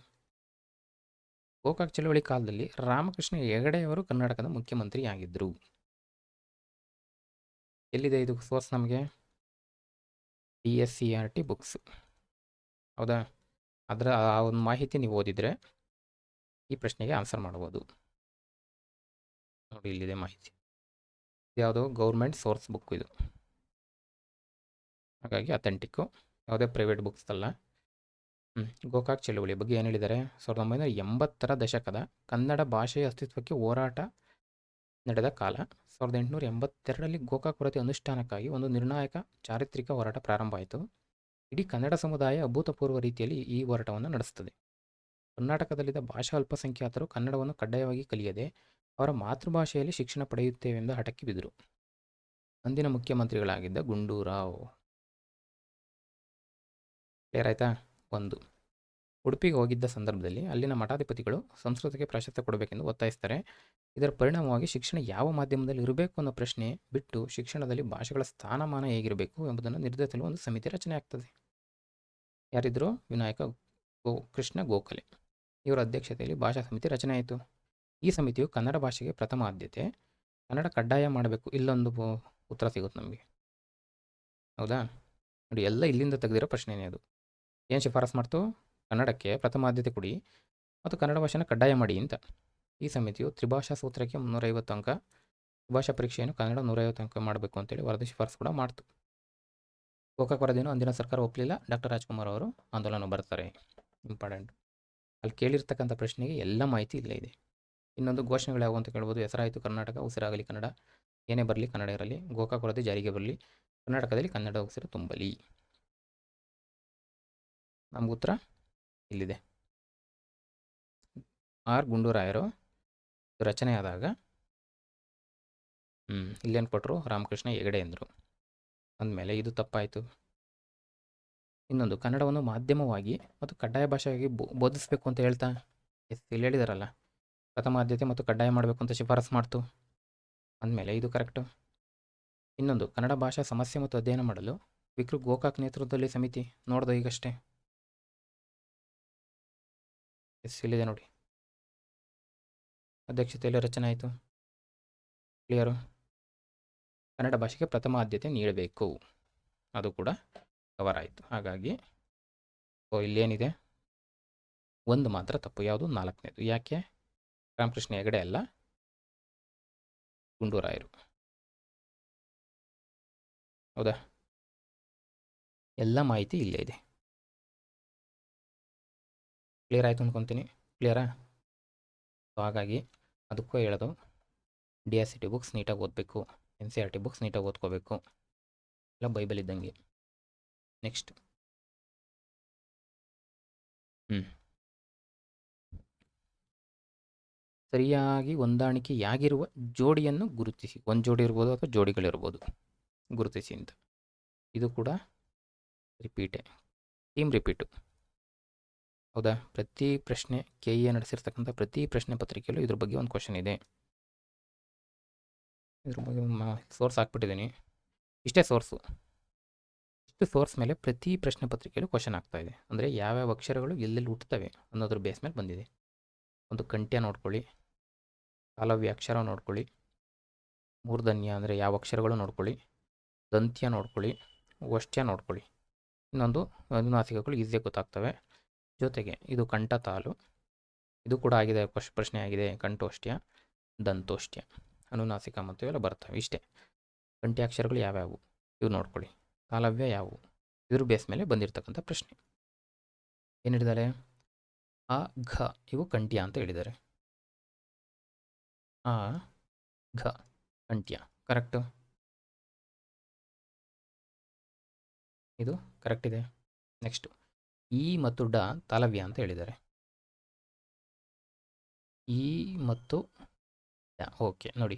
ಗೋಕಾಕ್ ಚಳವಳಿ ಕಾಲದಲ್ಲಿ ರಾಮಕೃಷ್ಣ ಹೆಗಡೆಯವರು ಕರ್ನಾಟಕದ ಮುಖ್ಯಮಂತ್ರಿಯಾಗಿದ್ದರು. ಎಲ್ಲಿದೆ ಇದು ಸೋರ್ಸ್? ನಮಗೆ DSCRT ಬುಕ್ಸ್, ಹೌದಾ? ಅದರ ಆ ಒಂದು ಮಾಹಿತಿ ನೀವು ಓದಿದರೆ ಈ ಪ್ರಶ್ನೆಗೆ ಆನ್ಸರ್ ಮಾಡ್ಬೋದು. ನೋಡಿ, ಇಲ್ಲಿದೆ ಮಾಹಿತಿ. ಯಾವುದೋ ಗೌರ್ಮೆಂಟ್ ಸೋರ್ಸ್ ಬುಕ್ ಇದು, ಹಾಗಾಗಿ ಅಥೆಂಟಿಕ್ಕು, ಯಾವುದೇ ಪ್ರೈವೇಟ್ ಬುಕ್ಸ್ ಅಲ್ಲ. ಗೋಕಾಕ್ ಚಳುವಳಿ ಬಗ್ಗೆ ಏನು ಹೇಳಿದ್ದಾರೆ? 1980ರ ದಶಕದ ಕನ್ನಡ ಭಾಷೆಯ ಅಸ್ತಿತ್ವಕ್ಕೆ ಹೋರಾಟ ನಡೆದ ಕಾಲ. 1882ರಲ್ಲಿ ಗೋಕಾಕ್ ವರದಿ ಅನುಷ್ಠಾನಕ್ಕಾಗಿ ಒಂದು ನಿರ್ಣಾಯಕ ಚಾರಿತ್ರಿಕ ಹೋರಾಟ ಪ್ರಾರಂಭ ಆಯಿತು. ಇಡೀ ಕನ್ನಡ ಸಮುದಾಯ ಅಭೂತಪೂರ್ವ ರೀತಿಯಲ್ಲಿ ಈ ಹೋರಾಟವನ್ನು ನಡೆಸುತ್ತದೆ. ಕರ್ನಾಟಕದಲ್ಲಿದ್ದ ಭಾಷಾ ಅಲ್ಪಸಂಖ್ಯಾತರು ಕನ್ನಡವನ್ನು ಕಡ್ಡಾಯವಾಗಿ ಕಲಿಯದೆ ಅವರ ಮಾತೃಭಾಷೆಯಲ್ಲಿ ಶಿಕ್ಷಣ ಪಡೆಯುತ್ತೇವೆಂದು ಹಠಕ್ಕೆ ಬಿದ್ದರು. ಅಂದಿನ ಮುಖ್ಯಮಂತ್ರಿಗಳಾಗಿದ್ದ ಗುಂಡೂರಾವ್. ಕ್ಲಿಯರ್ ಆಯಿತಾ? 1, ಉಡುಪಿಗೆ ಹೋಗಿದ್ದ ಸಂದರ್ಭದಲ್ಲಿ ಅಲ್ಲಿನ ಮಠಾಧಿಪತಿಗಳು ಸಂಸ್ಕೃತಕ್ಕೆ ಪ್ರಾಶಸ್ತ್ಯ ಕೊಡಬೇಕೆಂದು ಒತ್ತಾಯಿಸ್ತಾರೆ. ಇದರ ಪರಿಣಾಮವಾಗಿ ಶಿಕ್ಷಣ ಯಾವ ಮಾಧ್ಯಮದಲ್ಲಿ ಇರಬೇಕು ಅನ್ನೋ ಪ್ರಶ್ನೆ ಬಿಟ್ಟು ಶಿಕ್ಷಣದಲ್ಲಿ ಭಾಷೆಗಳ ಸ್ಥಾನಮಾನ ಹೇಗಿರಬೇಕು ಎಂಬುದನ್ನು ನಿರ್ಧರಿಸಲು ಒಂದು ಸಮಿತಿ ರಚನೆ ಆಗ್ತದೆ. ಯಾರಿದ್ರು? ಕೃಷ್ಣ ಗೋಖಲೆ ಇವರ ಅಧ್ಯಕ್ಷತೆಯಲ್ಲಿ ಭಾಷಾ ಸಮಿತಿ ರಚನೆ ಆಯಿತು. ಈ ಸಮಿತಿಯು ಕನ್ನಡ ಭಾಷೆಗೆ ಪ್ರಥಮ ಆದ್ಯತೆ, ಕನ್ನಡ ಕಡ್ಡಾಯ ಮಾಡಬೇಕು, ಇಲ್ಲೊಂದು ಉತ್ತರ ಸಿಗುತ್ತೆ ನಮಗೆ, ಹೌದಾ? ನೋಡಿ, ಎಲ್ಲ ಇಲ್ಲಿಂದ ತೆಗೆದಿರೋ ಪ್ರಶ್ನೆನೇ ಅದು. ಏನು ಶಿಫಾರಸು ಮಾಡ್ತು? ಕನ್ನಡಕ್ಕೆ ಪ್ರಥಮ ಆದ್ಯತೆ ಕೊಡಿ ಮತ್ತು ಕನ್ನಡ ಭಾಷೆನ ಕಡ್ಡಾಯ ಮಾಡಿ ಅಂತ. ಈ ಸಮಿತಿಯು ತ್ರಿಭಾಷಾ ಸೂತ್ರಕ್ಕೆ 350 ಅಂಕ, ತ್ರಿಭಾಷಾ ಪರೀಕ್ಷೆಯನ್ನು ಕನ್ನಡ 150 ಅಂಕ ಮಾಡಬೇಕು ಅಂತೇಳಿ ವರದಿ ಶಿಫಾರಸು ಕೂಡ ಮಾಡ್ತು. ಗೋಕಾಕ್ ವರದಿಯನ್ನು ಅಂದಿನ ಸರ್ಕಾರ ಒಪ್ಪಲಿಲ್ಲ. ಡಾಕ್ಟರ್ ರಾಜ್ಕುಮಾರ್ ಅವರು ಆಂದೋಲನ ಬರ್ತಾರೆ. ಇಂಪಾರ್ಟೆಂಟ್. ಅಲ್ಲಿ ಕೇಳಿರ್ತಕ್ಕಂಥ ಪ್ರಶ್ನೆಗೆ ಎಲ್ಲ ಮಾಹಿತಿ ಇಲ್ಲೇ ಇದೆ. ಇನ್ನೊಂದು ಘೋಷಣೆಗಳು ಯಾವುವು ಅಂತ ಕೇಳ್ಬೋದು. ಹೆಸರಾಯಿತು ಕರ್ನಾಟಕ, ಉಸಿರಾಗಲಿ ಕನ್ನಡ, ಏನೇ ಬರಲಿ ಕನ್ನಡ ಇರಲಿ, ಗೋಕಾಕ್ ವರದಿ ಜಾರಿಗೆ ಬರಲಿ, ಕರ್ನಾಟಕದಲ್ಲಿ ಕನ್ನಡ ಉಸಿರು ತುಂಬಲಿ. ನಮ್ಗೆ ಉತ್ತರ ಇಲ್ಲಿದೆ. ಆರ್ ಗುಂಡೂರಾಯರು ರಚನೆಯಾದಾಗ ಇಲ್ಲೇನು ಕೊಟ್ಟರು? ರಾಮಕೃಷ್ಣ ಹೆಗಡೆ ಎಂದರು. ಅಂದಮೇಲೆ ಇದು ತಪ್ಪಾಯಿತು. ಇನ್ನೊಂದು, ಕನ್ನಡವನ್ನು ಮಾಧ್ಯಮವಾಗಿ ಮತ್ತು ಕಡ್ಡಾಯ ಭಾಷೆಯಾಗಿ ಬೋಧಿಸಬೇಕು ಅಂತ ಹೇಳ್ತಾ ಇಲ್ಲಿ ಹೇಳಿದಾರಲ್ಲ, ಪ್ರಥಮ ಆದ್ಯತೆ ಮತ್ತು ಕಡ್ಡಾಯ ಮಾಡಬೇಕು ಅಂತ ಶಿಫಾರಸು ಮಾಡ್ತು. ಅಂದಮೇಲೆ ಇದು ಕರೆಕ್ಟು. ಇನ್ನೊಂದು, ಕನ್ನಡ ಭಾಷಾ ಸಮಸ್ಯೆ ಮತ್ತು ಅಧ್ಯಯನ ಮಾಡಲು ವಿಕ್ರು ಗೋಕಾಕ್ ನೇತೃತ್ವದಲ್ಲಿ ಸಮಿತಿ ನೋಡ್ದು ಈಗಷ್ಟೇ. ಇಲ್ಲಿದೆ ನೋಡಿ, ಅಧ್ಯಕ್ಷತೆಯಲ್ಲಿ ರಚನೆ ಆಯಿತು. ಕ್ಲಿಯರು? ಕನ್ನಡ ಭಾಷೆಗೆ ಪ್ರಥಮ ಆದ್ಯತೆ ನೀಡಬೇಕು. ಅದು ಕೂಡ ಕವರ್ ಆಯಿತು. ಹಾಗಾಗಿ ಇಲ್ಲೇನಿದೆ, ಒಂದು ಮಾತ್ರ ತಪ್ಪು. ಯಾವುದು? 4ನೇದು. ಯಾಕೆ? ರಾಮಕೃಷ್ಣ ಹೆಗಡೆ ಅಲ್ಲ, ಗುಂಡೂರಾಯರು. ಹೌದಾ? ಎಲ್ಲ ಮಾಹಿತಿ ಇಲ್ಲೇ ಇದೆ. ಕ್ಲಿಯರ್ ಆಯಿತು ಅಂದ್ಕೊತೀನಿ. ಕ್ಲಿಯರಾ? ಸೊ ಹಾಗಾಗಿ ಅದಕ್ಕೂ ಹೇಳೋದು, DSCT ಬುಕ್ಸ್ ನೀಟಾಗಿ ಓದಬೇಕು, NCERT ಬುಕ್ಸ್ ನೀಟಾಗಿ ಓದ್ಕೋಬೇಕು. ಎಲ್ಲ ಬೈಬಲ್ ಇದ್ದಂಗೆ. ನೆಕ್ಸ್ಟ್ ಸರಿಯಾಗಿ ಹೊಂದಾಣಿಕೆಯಾಗಿರುವ ಜೋಡಿಯನ್ನು ಗುರುತಿಸಿ. ಒಂದು ಜೋಡಿ ಇರ್ಬೋದು ಅಥವಾ ಜೋಡಿಗಳಿರ್ಬೋದು, ಗುರುತಿಸಿ ಅಂತ. ಇದು ಕೂಡ ರಿಪೀಟೇ, ಟೀಮ್ ರಿಪೀಟು. ಹೌದಾ? ಪ್ರತಿ ಪ್ರಶ್ನೆ KE ನಡೆಸಿರ್ತಕ್ಕಂಥ ಪ್ರತಿ ಪ್ರಶ್ನೆ ಪತ್ರಿಕೆಯಲ್ಲೂ ಇದ್ರ ಬಗ್ಗೆ ಒಂದು ಕ್ವಶನ್ ಇದೆ. ಇದ್ರ ಬಗ್ಗೆ ಸೋರ್ಸ್ ಹಾಕ್ಬಿಟ್ಟಿದ್ದೀನಿ. ಇಷ್ಟೇ ಸೋರ್ಸು. ಇಷ್ಟು ಸೋರ್ಸ್ ಮೇಲೆ ಪ್ರತಿ ಪ್ರಶ್ನೆ ಪತ್ರಿಕೆಯಲ್ಲೂ ಕ್ವಶನ್ ಆಗ್ತಾ ಇದೆ. ಅಂದರೆ ಯಾವ್ಯಾವ ಅಕ್ಷರಗಳು ಎಲ್ಲೆಲ್ಲಿ ಹುಟ್ಟುತ್ತವೆ ಅನ್ನೋದ್ರ ಬೇಸ್ ಮೇಲೆ ಬಂದಿದೆ. ಒಂದು ಕಂಠ್ಯ ನೋಡ್ಕೊಳ್ಳಿ, ತಾಲವ್ಯ ಅಕ್ಷರ ನೋಡ್ಕೊಳ್ಳಿ, ಮೂರ್ಧನ್ಯ ಅಂದರೆ ಯಾವ ಅಕ್ಷರಗಳು ನೋಡ್ಕೊಳ್ಳಿ, ದಂತ್ಯ ನೋಡ್ಕೊಳ್ಳಿ, ವಷ್ಟ್ಯ ನೋಡ್ಕೊಳ್ಳಿ. ಇನ್ನೊಂದು ಅನುನಾಸಿಕಗಳು ಈಸಿಯಾಗಿ ಗೊತ್ತಾಗ್ತವೆ. ಜೊತೆಗೆ ಇದು ಕಂಠ ತಾಲು, ಇದು ಕೂಡ ಆಗಿದೆ, ಪ್ರಶ್ನೆ ಆಗಿದೆ. ಕಂಠೋಷ್ಟ್ಯ, ದಂತೋಷ್ಟ್ಯ, ಅನುನಾಸಿಕ ಮತ್ತು ಇವೆಲ್ಲ ಬರ್ತವೆ. ಇಷ್ಟೇ. ಕಂಠ್ಯಾಕ್ಷರಗಳು ಯಾವ್ಯಾವು ಇವು ನೋಡ್ಕೊಳ್ಳಿ, ತಾಲವ್ಯ ಯಾವುವು, ಇದ್ರ ಬೇಸ್ ಮೇಲೆ ಬಂದಿರತಕ್ಕಂಥ ಪ್ರಶ್ನೆ. ಏನು ಹೇಳಿದ್ದಾರೆ? ಆ ಘ ಇವು ಕಂಠ್ಯ ಅಂತ ಹೇಳಿದ್ದಾರೆ. ಆ ಘ ಕಂಠ್ಯ ಕರೆಕ್ಟು. ಇದು ಕರೆಕ್ಟ್ ಇದೆ. ನೆಕ್ಸ್ಟು ಈ ಮತ್ತು ಡ ತಾಲವ್ಯ ಅಂತ ಹೇಳಿದ್ದಾರೆ. ಈ ಮತ್ತು ಡ, ಓಕೆ ನೋಡಿ,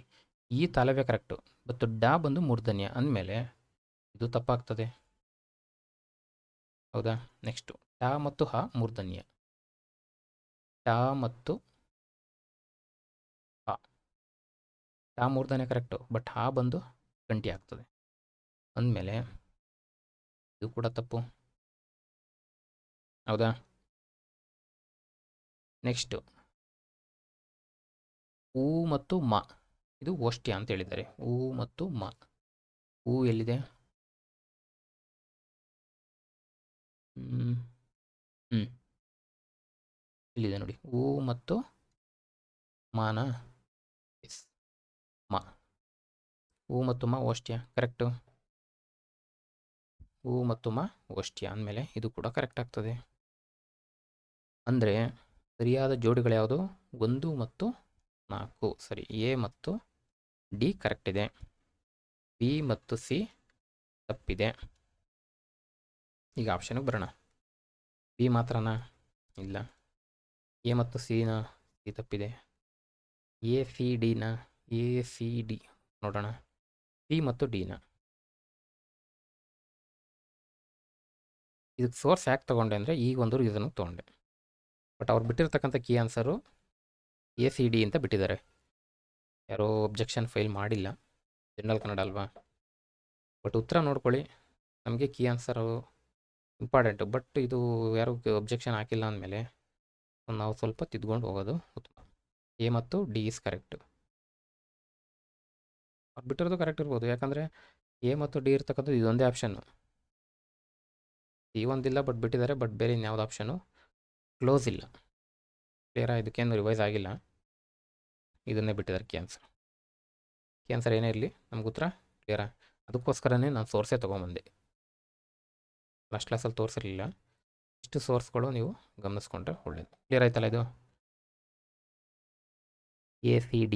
ಈ ತಾಲವ್ಯ ಕರೆಕ್ಟು, ಮತ್ತು ಡ ಬಂದು ಮೂರ್ಧನ್ಯ ಅಂದಮೇಲೆ ಇದು ತಪ್ಪಾಗ್ತದೆ. ಹೌದಾ? ನೆಕ್ಸ್ಟು ಟ ಮತ್ತು ಹ ಮೂರ್ಧನ್ಯ, ಟ ಮತ್ತು ಹ, ಟ ಮೂರ್ಧನ್ಯ ಕರೆಕ್ಟು, ಬಟ್ ಹ ಬಂದು ಕಂಠ್ಯ ಆಗ್ತದೆ ಅಂದಮೇಲೆ ಇದು ಕೂಡ ತಪ್ಪು. ಹೌದಾ? ನೆಕ್ಸ್ಟು ಊ ಮತ್ತು ಮ, ಇದು ಓಷ್ಟ್ಯ ಅಂತ ಹೇಳಿದ್ದಾರೆ. ಊ ಮತ್ತು ಮ, ಊ ಎಲ್ಲಿದೆ? ಇಲ್ಲಿದೆ ನೋಡಿ, ಊ ಮತ್ತು ಮಾನ. ಎಸ್, ಮ. ಊ ಮತ್ತು ಮ ಓಷ್ಟ್ಯ ಕರೆಕ್ಟು. ಊ ಮತ್ತು ಮ ಓಷ್ಟ್ಯ ಅಂದಮೇಲೆ ಇದು ಕೂಡ ಕರೆಕ್ಟ್ ಆಗ್ತದೆ. ಅಂದರೆ ಸರಿಯಾದ ಜೋಡಿಗಳು ಯಾವುದು? 1 ಮತ್ತು 4 ಸರಿ. ಎ ಮತ್ತು ಡಿ ಕರೆಕ್ಟ್ ಇದೆ. ಬಿ ಮತ್ತು ಸಿ ತಪ್ಪಿದೆ. ಈಗ ಆಪ್ಷನ್ಗೆ ಬರೋಣ. ಬಿ ಮಾತ್ರನಾ? ಇಲ್ಲ. ಎ ಮತ್ತು ಸಿನ ಸಿ ತಪ್ಪಿದೆ. ಎ ಸಿ ಡಿನ, ಎ ಸಿ ಡಿ ನೋಡೋಣ. ಸಿ ಮತ್ತು ಡಿನ. ಇದಕ್ಕೆ ಸೋರ್ಸ್ ಯಾಕೆ ತೊಗೊಂಡೆ ಅಂದರೆ ಈಗ ಒಂದು ರೀಸನ್ಗೆ ತೊಗೊಂಡೆ. ಬಟ್ ಅವ್ರು ಬಿಟ್ಟಿರ್ತಕ್ಕಂಥ ಕೀ ಆನ್ಸರು ACD ಅಂತ ಬಿಟ್ಟಿದ್ದಾರೆ. ಯಾರೋ ಒಬ್ಜೆಕ್ಷನ್ ಫೈಲ್ ಮಾಡಿಲ್ಲ, ಜನರಲ್ ಕನ್ನಡ ಅಲ್ವಾ. ಬಟ್ ಉತ್ತರ ನೋಡ್ಕೊಳ್ಳಿ, ನಮಗೆ ಕೀ ಆನ್ಸರು ಇಂಪಾರ್ಟೆಂಟು. ಬಟ್ ಇದು ಯಾರು ಒಬ್ಜೆಕ್ಷನ್ ಹಾಕಿಲ್ಲ ಅಂದಮೇಲೆ ನಾವು ಸ್ವಲ್ಪ ತಿದ್ಕೊಂಡು ಹೋಗೋದು ಉತ್ತಮ. ಎ ಮತ್ತು ಡಿ ಇಸ್ ಕರೆಕ್ಟು. ಅವ್ರು ಬಿಟ್ಟಿರೋದು ಕರೆಕ್ಟ್ ಇರ್ಬೋದು, ಯಾಕಂದರೆ ಎ ಮತ್ತು ಡಿ ಇರ್ತಕ್ಕಂಥದ್ದು ಇದೊಂದೇ ಆಪ್ಷನ್ನು. ಸಿ ಒಂದಿಲ್ಲ ಬಟ್ ಬಿಟ್ಟಿದ್ದಾರೆ, ಬಟ್ ಬೇರೆ ಇನ್ಯಾವುದು ಆಪ್ಷನು ಕ್ಲೋಸ್ ಇಲ್ಲ. ಕ್ಲಿಯರಾ? ಇದಕ್ಕೇನು ರಿವೈಸ್ ಆಗಿಲ್ಲ, ಇದನ್ನೇ ಬಿಟ್ಟಿದ್ದಾರೆ ಕ್ಯಾನ್ಸರ್. ಕ್ಯಾನ್ಸರ್ ಏನೇ ಇರಲಿ, ನಮ್ಗೆ ಉತ್ತರ ಕ್ಲಿಯರಾ? ಅದಕ್ಕೋಸ್ಕರನೇ ನಾನು ಸೋರ್ಸೇ ತೊಗೊಂಬಂದೆ. ಲಾಸ್ಟ್ ಕ್ಲಾಸಲ್ಲಿ ತೋರಿಸಿರಲಿಲ್ಲ. ಇಷ್ಟು ಸೋರ್ಸ್ಗಳು ನೀವು ಗಮನಿಸ್ಕೊಂಡ್ರೆ ಒಳ್ಳೇದು. ಕ್ಲಿಯರ್ ಆಯ್ತಲ್ಲ ಇದು? ACD,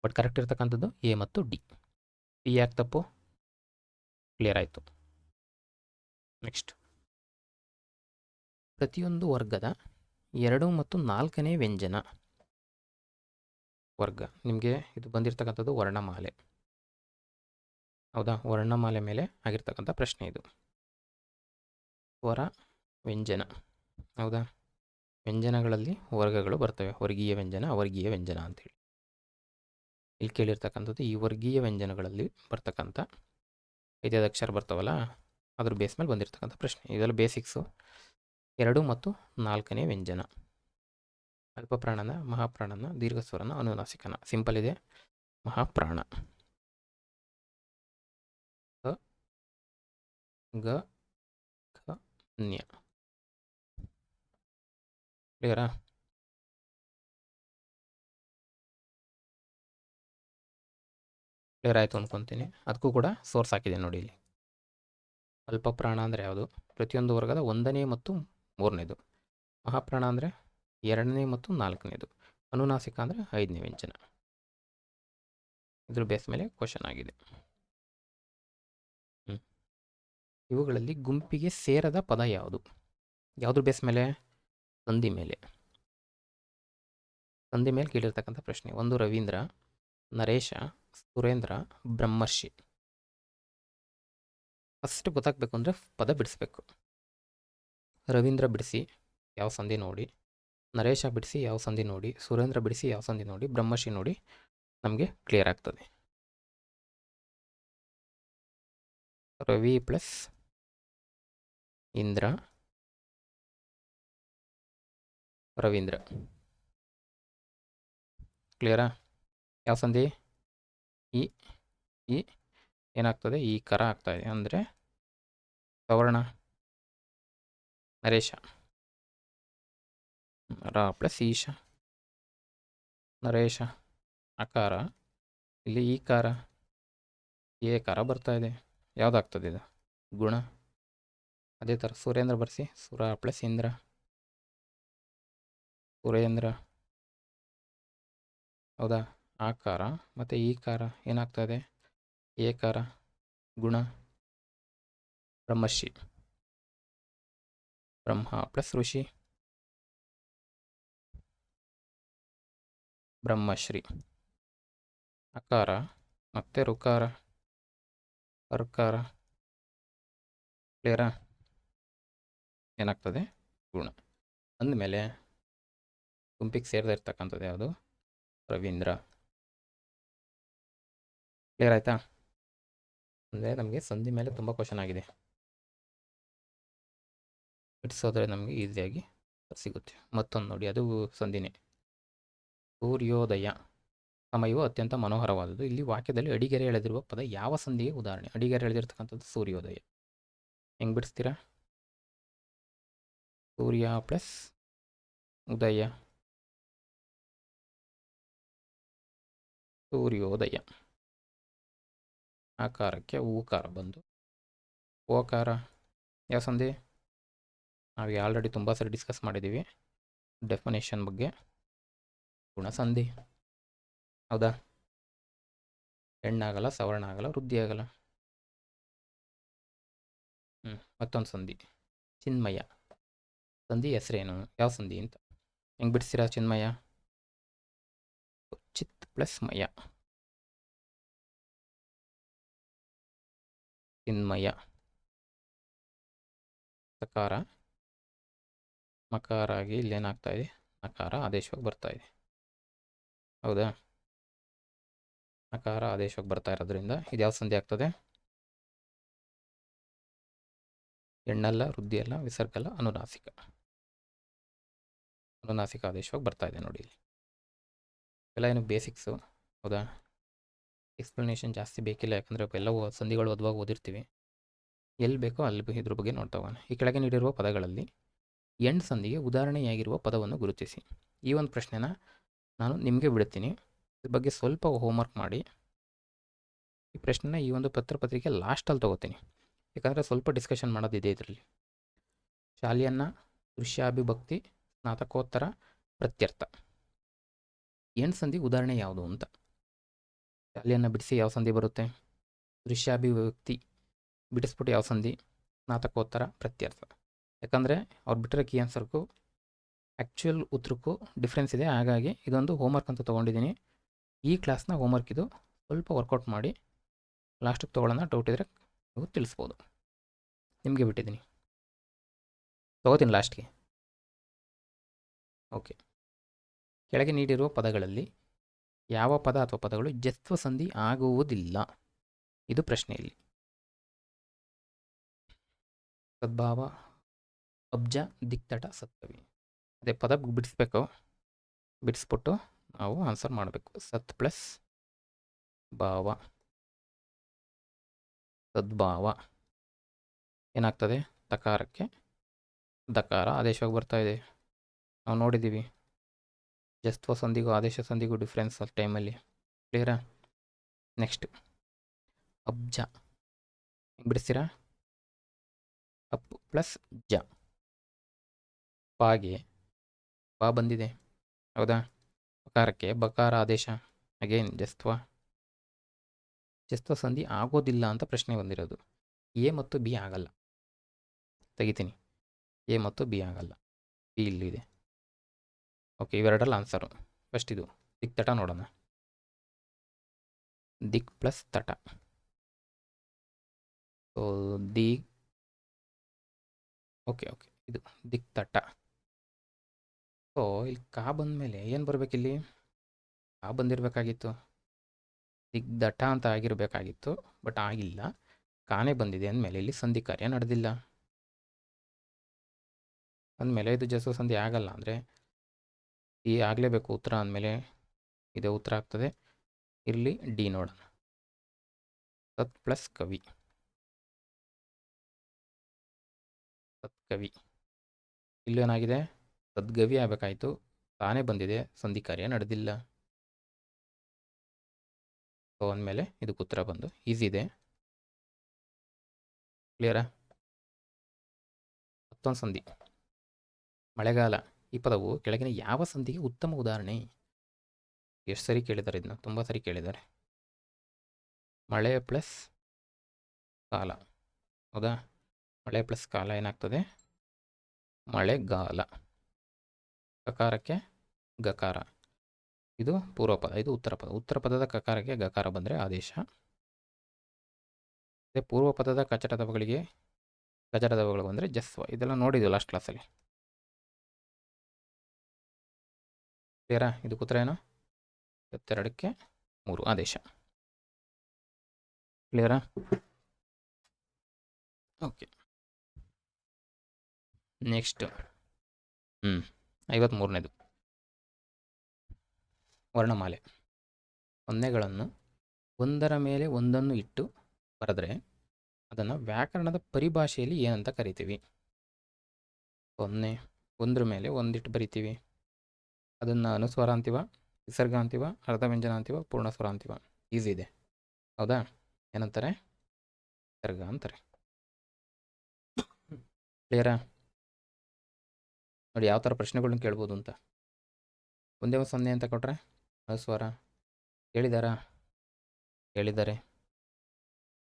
ಬಟ್ ಕರೆಕ್ಟ್ ಇರ್ತಕ್ಕಂಥದ್ದು ಎ ಮತ್ತು ಡಿ. ಸಿ ಯಾಕೆ ತಪ್ಪು? ಕ್ಲಿಯರ್ ಆಯಿತು. ನೆಕ್ಸ್ಟ್, ಪ್ರತಿಯೊಂದು ವರ್ಗದ 2 ಮತ್ತು 4ನೇ ವ್ಯಂಜನ ವರ್ಗ. ನಿಮಗೆ ಇದು ಬಂದಿರತಕ್ಕಂಥದ್ದು ವರ್ಣಮಾಲೆ. ಹೌದಾ? ವರ್ಣಮಾಲೆ ಮೇಲೆ ಆಗಿರ್ತಕ್ಕಂಥ ಪ್ರಶ್ನೆ ಇದು. ಸ್ವರ ವ್ಯಂಜನ. ಹೌದಾ? ವ್ಯಂಜನಗಳಲ್ಲಿ ವರ್ಗಗಳು ಬರ್ತವೆ, ವರ್ಗೀಯ ವ್ಯಂಜನ, ಅವರ್ಗೀಯ ವ್ಯಂಜನ ಅಂತೇಳಿ. ಇಲ್ಲಿ ಕೇಳಿರ್ತಕ್ಕಂಥದ್ದು ಈ ವರ್ಗೀಯ ವ್ಯಂಜನಗಳಲ್ಲಿ ಬರ್ತಕ್ಕಂಥ 5 ಅಕ್ಷರ ಬರ್ತಾವಲ್ಲ, ಅದ್ರ ಬೇಸ್ ಮೇಲೆ ಬಂದಿರತಕ್ಕಂಥ ಪ್ರಶ್ನೆ. ಇದೆಲ್ಲ ಬೇಸಿಕ್ಸು. 2 ಮತ್ತು 4ನೇ ವ್ಯಂಜನ. ಅಲ್ಪಪ್ರಾಣನ, ಮಹಾಪ್ರಾಣನ, ದೀರ್ಘಸ್ವರನ, ಅನುನಾಸಿಕನ. ಸಿಂಪಲ್ ಇದೆ. ಮಹಾಪ್ರಾಣ. ಗ ಖ ನ್ಯ. ಕ್ಲಿಯರಾ? ಕ್ಲಿಯರ್ ಆಯಿತು ಅಂದ್ಕೊತೀನಿ. ಅದಕ್ಕೂ ಕೂಡ ಸೋರ್ಸ್ ಹಾಕಿದೆ ನೋಡಿ ಇಲ್ಲಿ. ಅಲ್ಪಪ್ರಾಣ ಅಂದರೆ ಯಾವುದು? ಪ್ರತಿಯೊಂದು ವರ್ಗದ 1ನೇ ಮತ್ತು 3ನೇದು. ಮಹಾಪ್ರಾಣ ಅಂದರೆ 2ನೇ ಮತ್ತು 4ನೇದು. ಅನುನಾಸಿಕ ಅಂದರೆ 5ನೇ ವ್ಯಂಜನ. ಇದ್ರ ಬೇಸ್ ಮೇಲೆ ಕ್ವಶನ್ ಆಗಿದೆ. ಇವುಗಳಲ್ಲಿ ಗುಂಪಿಗೆ ಸೇರದ ಪದ ಯಾವುದು? ಯಾವುದ್ರ ಬೇಸ್ ಮೇಲೆ? ಸಂಧಿ ಮೇಲೆ. ಸಂಧಿ ಮೇಲೆ ಕೇಳಿರ್ತಕ್ಕಂಥ ಪ್ರಶ್ನೆ. 1 ರವೀಂದ್ರ, ನರೇಶ, ಸುರೇಂದ್ರ, ಬ್ರಹ್ಮರ್ಷಿ. ಫಸ್ಟ್ ಗೊತ್ತಾಗಬೇಕು ಅಂದರೆ ಪದ ಬಿಡಿಸ್ಬೇಕು. ರವೀಂದ್ರ ಬಿಡಿಸಿ ಯಾವ ಸಂಧಿ ನೋಡಿ, ನರೇಶ ಬಿಡಿಸಿ ಯಾವ ಸಂಧಿ ನೋಡಿ, ಸುರೇಂದ್ರ ಬಿಡಿಸಿ ಯಾವ ಸಂಧಿ ನೋಡಿ, ಬ್ರಹ್ಮರ್ಷಿ ನೋಡಿ, ನಮಗೆ ಕ್ಲಿಯರ್ ಆಗ್ತದೆ. ರವಿ ಪ್ಲಸ್ ಇಂದ್ರ, ರವೀಂದ್ರ. ಕ್ಲಿಯರಾ? ಯಾವ ಸಂಧಿ? ಈ ಏನಾಗ್ತದೆ? ಈ ಕರ ಆಗ್ತಾಯಿದೆ ಅಂದರೆ ಸವರ್ಣ. ನರೇಶ. ರ ಪ್ಲಸ್ ಈಶ, ನರೇಶ. ಅಕಾರ. ಇಲ್ಲಿ ಈ ಕಾರ, ಏ ಕಾರ ಬರ್ತಾ ಇದೆ. ಯಾವುದಾಗ್ತದೆ ಇದು? ಗುಣ. ಅದೇ ಥರ ಸುರೇಂದ್ರ ಬರ್ಸಿ. ಸುರ ಪ್ಲಸ್ ಇಂದ್ರ, ಸುರೇಂದ್ರ. ಹೌದಾ? ಆಕಾರ ಮತ್ತು ಈ ಕಾರ ಏನಾಗ್ತದೆ? ಏಕಾರ. ಗುಣ. ಬ್ರಹ್ಮರ್ಷಿ. ಬ್ರಹ್ಮ ಪ್ಲಸ್ ಋಷಿ, ಬ್ರಹ್ಮಶ್ರೀ. ಅಕಾರ ಮತ್ತು ಋಕಾರ, ಅರ್ಕಾರ. ಕ್ಲಿಯರಾ? ಏನಾಗ್ತದೆ? ಗುಣ. ಅಂದಮೇಲೆ ಗುಂಪಿಗೆ ಸೇರದೇ ಇರ್ತಕ್ಕಂಥದ್ದು ಯಾವುದು? ರವೀಂದ್ರ. ಕ್ಲಿಯರ್ ಆಯಿತಾ? ಅಂದರೆ ನಮಗೆ ಸಂಧಿ ಮೇಲೆ ತುಂಬ ಕ್ವಶನ್ ಆಗಿದೆ. ಬಿಡಿಸೋದ್ರೆ ನಮಗೆ ಈಸಿಯಾಗಿ ಸಿಗುತ್ತೆ. ಮತ್ತೊಂದು ನೋಡಿ, ಅದು ಸಂಧಿನೇ. ಸೂರ್ಯೋದಯ ಸಮಯವು ಅತ್ಯಂತ ಮನೋಹರವಾದದ್ದು. ಇಲ್ಲಿ ವಾಕ್ಯದಲ್ಲಿ ಅಡಿಗೆರೆ ಎಳೆದಿರುವ ಪದ ಯಾವ ಸಂಧಿಗೆ ಉದಾಹರಣೆ? ಅಡಿಗೆರೆ ಎಳೆದಿರ್ತಕ್ಕಂಥದ್ದು ಸೂರ್ಯೋದಯ. ಹೆಂಗೆ ಬಿಡಿಸ್ತೀರಾ? ಸೂರ್ಯ ಪ್ಲಸ್ ಉದಯ, ಸೂರ್ಯೋದಯ. ಆಕಾರಕ್ಕೆ ಊಕಾರ ಬಂದು ಓಕಾರ. ಯಾವ ಸಂಧಿ? ನಾವು ಆಲ್ರೆಡಿ ತುಂಬ ಸರಿ ಡಿಸ್ಕಸ್ ಮಾಡಿದ್ದೀವಿ ಡೆಫಿನೇಷನ್ ಬಗ್ಗೆ. ಗುಣಸಂಧಿ. ಹೌದಾ? ಹೆಣ್ಣಾಗಲ್ಲ, ಸವರ್ಣ ಆಗಲ್ಲ, ವೃದ್ಧಿ ಆಗಲ್ಲ. ಮತ್ತೊಂದು ಸಂಧಿ ಚಿನ್ಮಯ. ಸಂಧಿ ಹೆಸರೇನು? ಯಾವ ಸಂಧಿ ಅಂತ ಹೆಂಗೆ ಬಿಡಿಸ್ತೀರಾ? ಚಿನ್ಮಯ. ಚಿತ್ ಪ್ಲಸ್ ಮಯ, ಚಿನ್ಮಯ. ಸಕಾರ ಮಕಾರ ಆಗಿ ಇಲ್ಲೇನಾಗ್ತಾ ಇದೆ? ನಕಾರ ಆದೇಶವಾಗಿ ಬರ್ತಾ ಇದೆ. ಹೌದಾ? ನಕಾರ ಆದೇಶವಾಗಿ ಬರ್ತಾ ಇರೋದ್ರಿಂದ ಇದು ಯಾವ ಸಂಧಿ ಆಗ್ತದೆ? ಹೆಣ್ಣಲ್ಲ, ವೃದ್ಧಿ ಅಲ್ಲ, ವಿಸರ್ಗಲ್ಲ, ಅನುನಾಸಿಕ. ಅನುನಾಸಿಕ ಆದೇಶವಾಗಿ ಬರ್ತಾ ಇದೆ ನೋಡಿ ಇಲ್ಲಿ. ಎಲ್ಲ ಏನು ಬೇಸಿಕ್ಸು. ಹೌದಾ? ಎಕ್ಸ್ಪ್ಲನೇಷನ್ ಜಾಸ್ತಿ ಬೇಕಿಲ್ಲ, ಯಾಕಂದರೆ ಎಲ್ಲವೂ ಸಂಧಿಗಳು ಓದುವಾಗ ಓದಿರ್ತೀವಿ. ಎಲ್ಲಿ ಬೇಕೋ ಅಲ್ಲಿ ಇದ್ರ ಬಗ್ಗೆ ನೋಡ್ತಾ ಹೋಗೋಣ. ಈ ಕೆಳಗೆ ನೀಡಿರುವ ಪದಗಳಲ್ಲಿ ಎಂಡ್ ಸಂಧಿಗೆ ಉದಾಹರಣೆಯಾಗಿರುವ ಪದವನ್ನು ಗುರುತಿಸಿ. ಈ ಒಂದು ಪ್ರಶ್ನೆನ ನಾನು ನಿಮಗೆ ಬಿಡುತ್ತೀನಿ. ಇದ್ರ ಬಗ್ಗೆ ಸ್ವಲ್ಪ ಹೋಮ್ವರ್ಕ್ ಮಾಡಿ. ಈ ಪ್ರಶ್ನೆನ ಈ ಒಂದು ಪತ್ರಪತ್ರಿಕೆ ಲಾಸ್ಟಲ್ಲಿ ತೊಗೋತೀನಿ, ಯಾಕಂದರೆ ಸ್ವಲ್ಪ ಡಿಸ್ಕಷನ್ ಮಾಡೋದಿದೆ ಇದರಲ್ಲಿ. ಶಾಲೆಯನ್ನ, ದೃಶ್ಯಾಭಿಭಕ್ತಿ, ಸ್ನಾತಕೋತ್ತರ, ಪ್ರತ್ಯರ್ಥ. ಎಂಡ್ ಸಂಧಿ ಉದಾಹರಣೆ ಯಾವುದು ಅಂತ. ಶಾಲೆಯನ್ನು ಬಿಡಿಸಿ ಯಾವ ಸಂಧಿ ಬರುತ್ತೆ? ದೃಶ್ಯಾಭಿವ್ಯಕ್ತಿ ಬಿಡಿಸ್ಬಿಟ್ಟು ಯಾವ ಸಂಧಿ? ಸ್ನಾತಕೋತ್ತರ, ಪ್ರತ್ಯರ್ಥ. ಯಾಕಂದರೆ ಅವ್ರು ಬಿಟ್ಟಿರೋ ಕೀ ಆನ್ಸರ್ಗೂ ಆ್ಯಕ್ಚುಯಲ್ ಉತ್ತರಕ್ಕೂ ಡಿಫ್ರೆನ್ಸ್ ಇದೆ. ಹಾಗಾಗಿ ಇದೊಂದು ಹೋಮ್ವರ್ಕ್ ಅಂತ ತೊಗೊಂಡಿದ್ದೀನಿ. ಈ ಕ್ಲಾಸ್ನ ಹೋಮ್ವರ್ಕ್ ಇದು. ಸ್ವಲ್ಪ ವರ್ಕೌಟ್ ಮಾಡಿ ಲಾಸ್ಟಿಗೆ ತೊಗೊಳ್ಳೋಣ. ಡೌಟ್ ಇದ್ದರೆ ನೀವು ತಿಳಿಸ್ಬೋದು. ನಿಮಗೆ ಬಿಟ್ಟಿದ್ದೀನಿ, ತೊಗೋತೀನಿ ಲಾಸ್ಟ್ಗೆ. ಓಕೆ. ಕೆಳಗೆ ನೀಡಿರುವ ಪದಗಳಲ್ಲಿ ಯಾವ ಪದ ಅಥವಾ ಪದಗಳು ಜತ್ವ ಸಂಧಿ ಆಗುವುದಿಲ್ಲ? ಇದು ಪ್ರಶ್ನೆಯಲ್ಲಿ. ಸದ್ಭಾವ, ಅಬ್ಜ, ದಿಕ್ತಟ, ಸತ್ಕವಿ. ಅದೇ ಪದ ಬಿಡಿಸ್ಬೇಕು. ಬಿಡಿಸ್ಬಿಟ್ಟು ನಾವು ಆನ್ಸರ್ ಮಾಡಬೇಕು. ಸತ್ ಪ್ಲಸ್ ಭಾವ, ಸದ್ಭಾವ. ಏನಾಗ್ತದೆ, ತಕಾರಕ್ಕೆ ದಕಾರ ಆದೇಶವಾಗಿ ಬರ್ತಾ ಇದೆ. ನಾವು ನೋಡಿದ್ದೀವಿ ಜಸ್ತ್ವ ಸಂಧಿಗೂ ಆದೇಶ ಸಂಧಿಗೂ ಡಿಫ್ರೆನ್ಸ್ ಆ ಟೈಮಲ್ಲಿ. ಕ್ಲಿಯರಾ? ನೆಕ್ಸ್ಟ್ ಅಬ್ಜ ಬಿಡಿಸ್ತೀರಾ? ಅಪ್ ಪ್ಲಸ್ ಜ, ಪಾಗೆ ಪಾ ಬಂದಿದೆ, ಹೌದಾ? ಬಕಾರಕ್ಕೆ ಬಕಾರ ಆದೇಶ, ಅಗೇನ್ ಜಸ್ತ್ವ ಸಂಧಿ ಆಗೋದಿಲ್ಲ ಅಂತ ಪ್ರಶ್ನೆ ಬಂದಿರೋದು. ಎ ಮತ್ತು ಬಿ ಆಗಲ್ಲ, ತೆಗಿತೀನಿ. ಎ ಮತ್ತು ಬಿ ಆಗಲ್ಲ, ಬಿ ಇಲ್ಲಿದೆ. Okay, ಇವೆರಡರಲ್ಲಿ answer. ಫಸ್ಟ್ ಇದು ದಿಕ್ ತಟ ನೋಡೋಣ. ದಿಕ್ ಪ್ಲಸ್ ತಟ, ಸೊ ದಿ ಓಕೆ ಇದು ದಿಕ್ ತಟ. ಸೊ ಇಲ್ಲಿ ಕಾ ಬಂದಮೇಲೆ ಏನು ಬರಬೇಕಿಲ್ಲಿ? ಕಾ ಬಂದಿರಬೇಕಾಗಿತ್ತು, ದಿಗ್ದಟ ಅಂತ ಆಗಿರಬೇಕಾಗಿತ್ತು, ಬಟ್ ಆಗಿಲ್ಲ. ಕಾನೇ ಬಂದಿದೆ ಅಂದಮೇಲೆ ಇಲ್ಲಿ ಸಂಧಿ ಕಾರ್ಯ ನಡೆದಿಲ್ಲ. ಅಂದಮೇಲೆ ಇದು ಜಸ್ವ ಸಂಧಿ ಆಗಲ್ಲ ಅಂದರೆ ಈ ಆಗಲೇಬೇಕು ಉತ್ತರ ಅಂದಮೇಲೆ ಇದೇ ಉತ್ತರ ಆಗ್ತದೆ. ಇಲ್ಲಿ ಡಿ ನೋಡೋಣ, ಸತ್ ಪ್ಲಸ್ ಕವಿ, ಸತ್ಕವಿ. ಇಲ್ಲೇನಾಗಿದೆ, ಸದ್ಗವಿ ಆಗಬೇಕಾಯಿತು, ತಾನೇ ಬಂದಿದೆ, ಸಂಧಿ ಕಾರ್ಯ ನಡೆದಿಲ್ಲ. ಸೊ ಅಂದಮೇಲೆ ಇದಕ್ಕೆ ಉತ್ತರ ಬಂದು ಈಸಿ ಇದೆ. ಕ್ಲಿಯರಾ? ಮತ್ತೊಂದು ಸಂಧಿ, ಮಳೆಗಾಲ. ಈ ಪದವು ಕೆಳಗಿನ ಯಾವ ಸಂಧಿಗೆ ಉತ್ತಮ ಉದಾಹರಣೆ? ಎಷ್ಟು ಸರಿ ಕೇಳಿದ್ದಾರೆ ಇದನ್ನ? ತುಂಬ ಸರಿ ಕೇಳಿದ್ದಾರೆ. ಮಳೆ ಪ್ಲಸ್ ಕಾಲ, ಹೌದಾ? ಮಳೆ ಪ್ಲಸ್ ಕಾಲ ಏನಾಗ್ತದೆ? ಮಳೆಗಾಲ. ಕಕಾರಕ್ಕೆ ಗಕಾರ, ಇದು ಪೂರ್ವ ಪದ, ಇದು ಉತ್ತರ ಪದ. ಉತ್ತರ ಪದದ ಕಕಾರಕ್ಕೆ ಗಕಾರ ಬಂದರೆ ಆದೇಶ. ಅದೇ ಪೂರ್ವ ಪದದ ಕಚಟದವಗಳಿಗೆ ಗಜಟದವಗಳು ಬಂದರೆ ಜಸ್ವ. ಇದೆಲ್ಲ ನೋಡಿದ್ವಿ ಲಾಸ್ಟ್ ಕ್ಲಾಸಲ್ಲಿ. ಕ್ಲಿಯರಾ? ಇದು ಉತ್ತರ ಏನು? 22ಕ್ಕೆ 3 ಆದೇಶ. ಕ್ಲಿಯರಾ? Okay, next 53ನೇದು ವರ್ಣಮಾಲೆ. ಸೊನ್ನೆಗಳನ್ನು ಒಂದರ ಮೇಲೆ ಒಂದನ್ನು ಇಟ್ಟು ಬರೆದ್ರೆ ಅದನ್ನು ವ್ಯಾಕರಣದ ಪರಿಭಾಷೆಯಲ್ಲಿ ಏನಂತ ಕರಿತೀವಿ? ಸೊನ್ನೆ ಒಂದ್ರ ಮೇಲೆ ಒಂದಿಟ್ಟು ಬರಿತೀವಿ, ಅದನ್ನು ಅನುಸ್ವರ ಅಂತೀವ, ವಿಸರ್ಗ ಅಂತೀವ, ಅರ್ಧವ್ಯಂಜನ ಅಂತೀವ, ಪೂರ್ಣಸ್ವರ ಅಂತೀವ. ಈಸಿ ಇದೆ, ಹೌದಾ? ಏನಂತಾರೆ? ವಿಸರ್ಗ ಅಂತಾರೆ. ಕ್ಲಿಯರಾ? ನೋಡಿ ಯಾವ ಥರ ಪ್ರಶ್ನೆಗಳನ್ನ ಕೇಳ್ಬೋದು ಅಂತ. ಒಂದೇ ಒಂದು ಸೊನ್ನೆ ಅಂತ ಕೊಟ್ಟರೆ ಅನುಸ್ವರ ಹೇಳಿದಾರಾ? ಹೇಳಿದ್ದಾರೆ.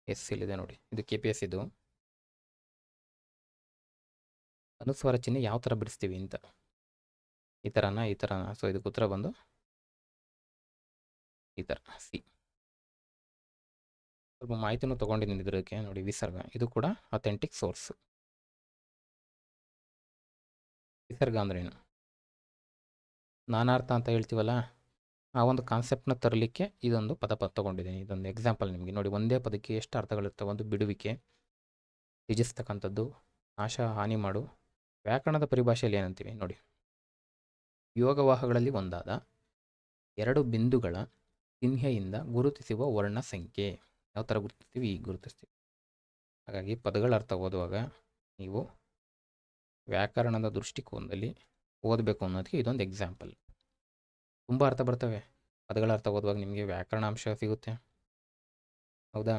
ಎಸ್ ಇಲ್ಲಿದೆ ನೋಡಿ, ಇದು KPS. ಇದು ಅನುಸ್ವರ ಚಿಹ್ನೆ ಯಾವ ಥರ ಬಿಡಿಸ್ತೀವಿ ಅಂತ, ಈ ಥರನ ಈ ಥರನ. ಸೊ ಇದಕ್ಕೆ ಉತ್ತರ ಬಂದು ಈ ಥರ ಸಿ. ಸ್ವಲ್ಪ ಮಾಹಿತಿನೂ ತೊಗೊಂಡಿದ್ದೀನಿ ಇದಕ್ಕೆ ನೋಡಿ. ವಿಸರ್ಗ ಇದು ಕೂಡ ಅಥೆಂಟಿಕ್ ಸೋರ್ಸ್. ವಿಸರ್ಗ ಅಂದ್ರೇನು? ನಾನಾರ್ಥ ಅಂತ ಹೇಳ್ತೀವಲ್ಲ, ಆ ಒಂದು ಕಾನ್ಸೆಪ್ಟನ್ನ ತರಲಿಕ್ಕೆ ಇದೊಂದು ಪದ ತೊಗೊಂಡಿದ್ದೀನಿ. ಇದೊಂದು ಎಕ್ಸಾಂಪಲ್ ನಿಮಗೆ ನೋಡಿ. ಒಂದೇ ಪದಕ್ಕೆ ಎಷ್ಟು ಅರ್ಥಗಳಿರ್ತವೆ? ಒಂದು ಬಿಡುವಿಕೆ, ತ್ಯಜಿಸ್ತಕ್ಕಂಥದ್ದು, ನಾಶ, ಹಾನಿ ಮಾಡು. ವ್ಯಾಕರಣದ ಪರಿಭಾಷೆಯಲ್ಲಿ ಏನಂತೀವಿ ನೋಡಿ, ಯೋಗವಾಹಗಳಲ್ಲಿ ಒಂದಾದ ಎರಡು ಬಿಂದುಗಳ ಚಿಹ್ನೆಯಿಂದ ಗುರುತಿಸುವ ವರ್ಣ ಸಂಖ್ಯೆ. ಯಾವ ಥರ ಗುರುತಿಸ್ತೀವಿ? ಈಗ ಗುರುತಿಸ್ತೀವಿ. ಹಾಗಾಗಿ ಪದಗಳ ಅರ್ಥ ಓದುವಾಗ ನೀವು ವ್ಯಾಕರಣದ ದೃಷ್ಟಿಕೋನದಲ್ಲಿ ಓದಬೇಕು ಅನ್ನೋದಕ್ಕೆ ಇದೊಂದು ಎಕ್ಸಾಂಪಲ್. ತುಂಬ ಅರ್ಥ ಬರ್ತವೆ ಪದಗಳ ಅರ್ಥ ಓದುವಾಗ. ನಿಮಗೆ ವ್ಯಾಕರಣಾಂಶ ಸಿಗುತ್ತೆ, ಹೌದಾ?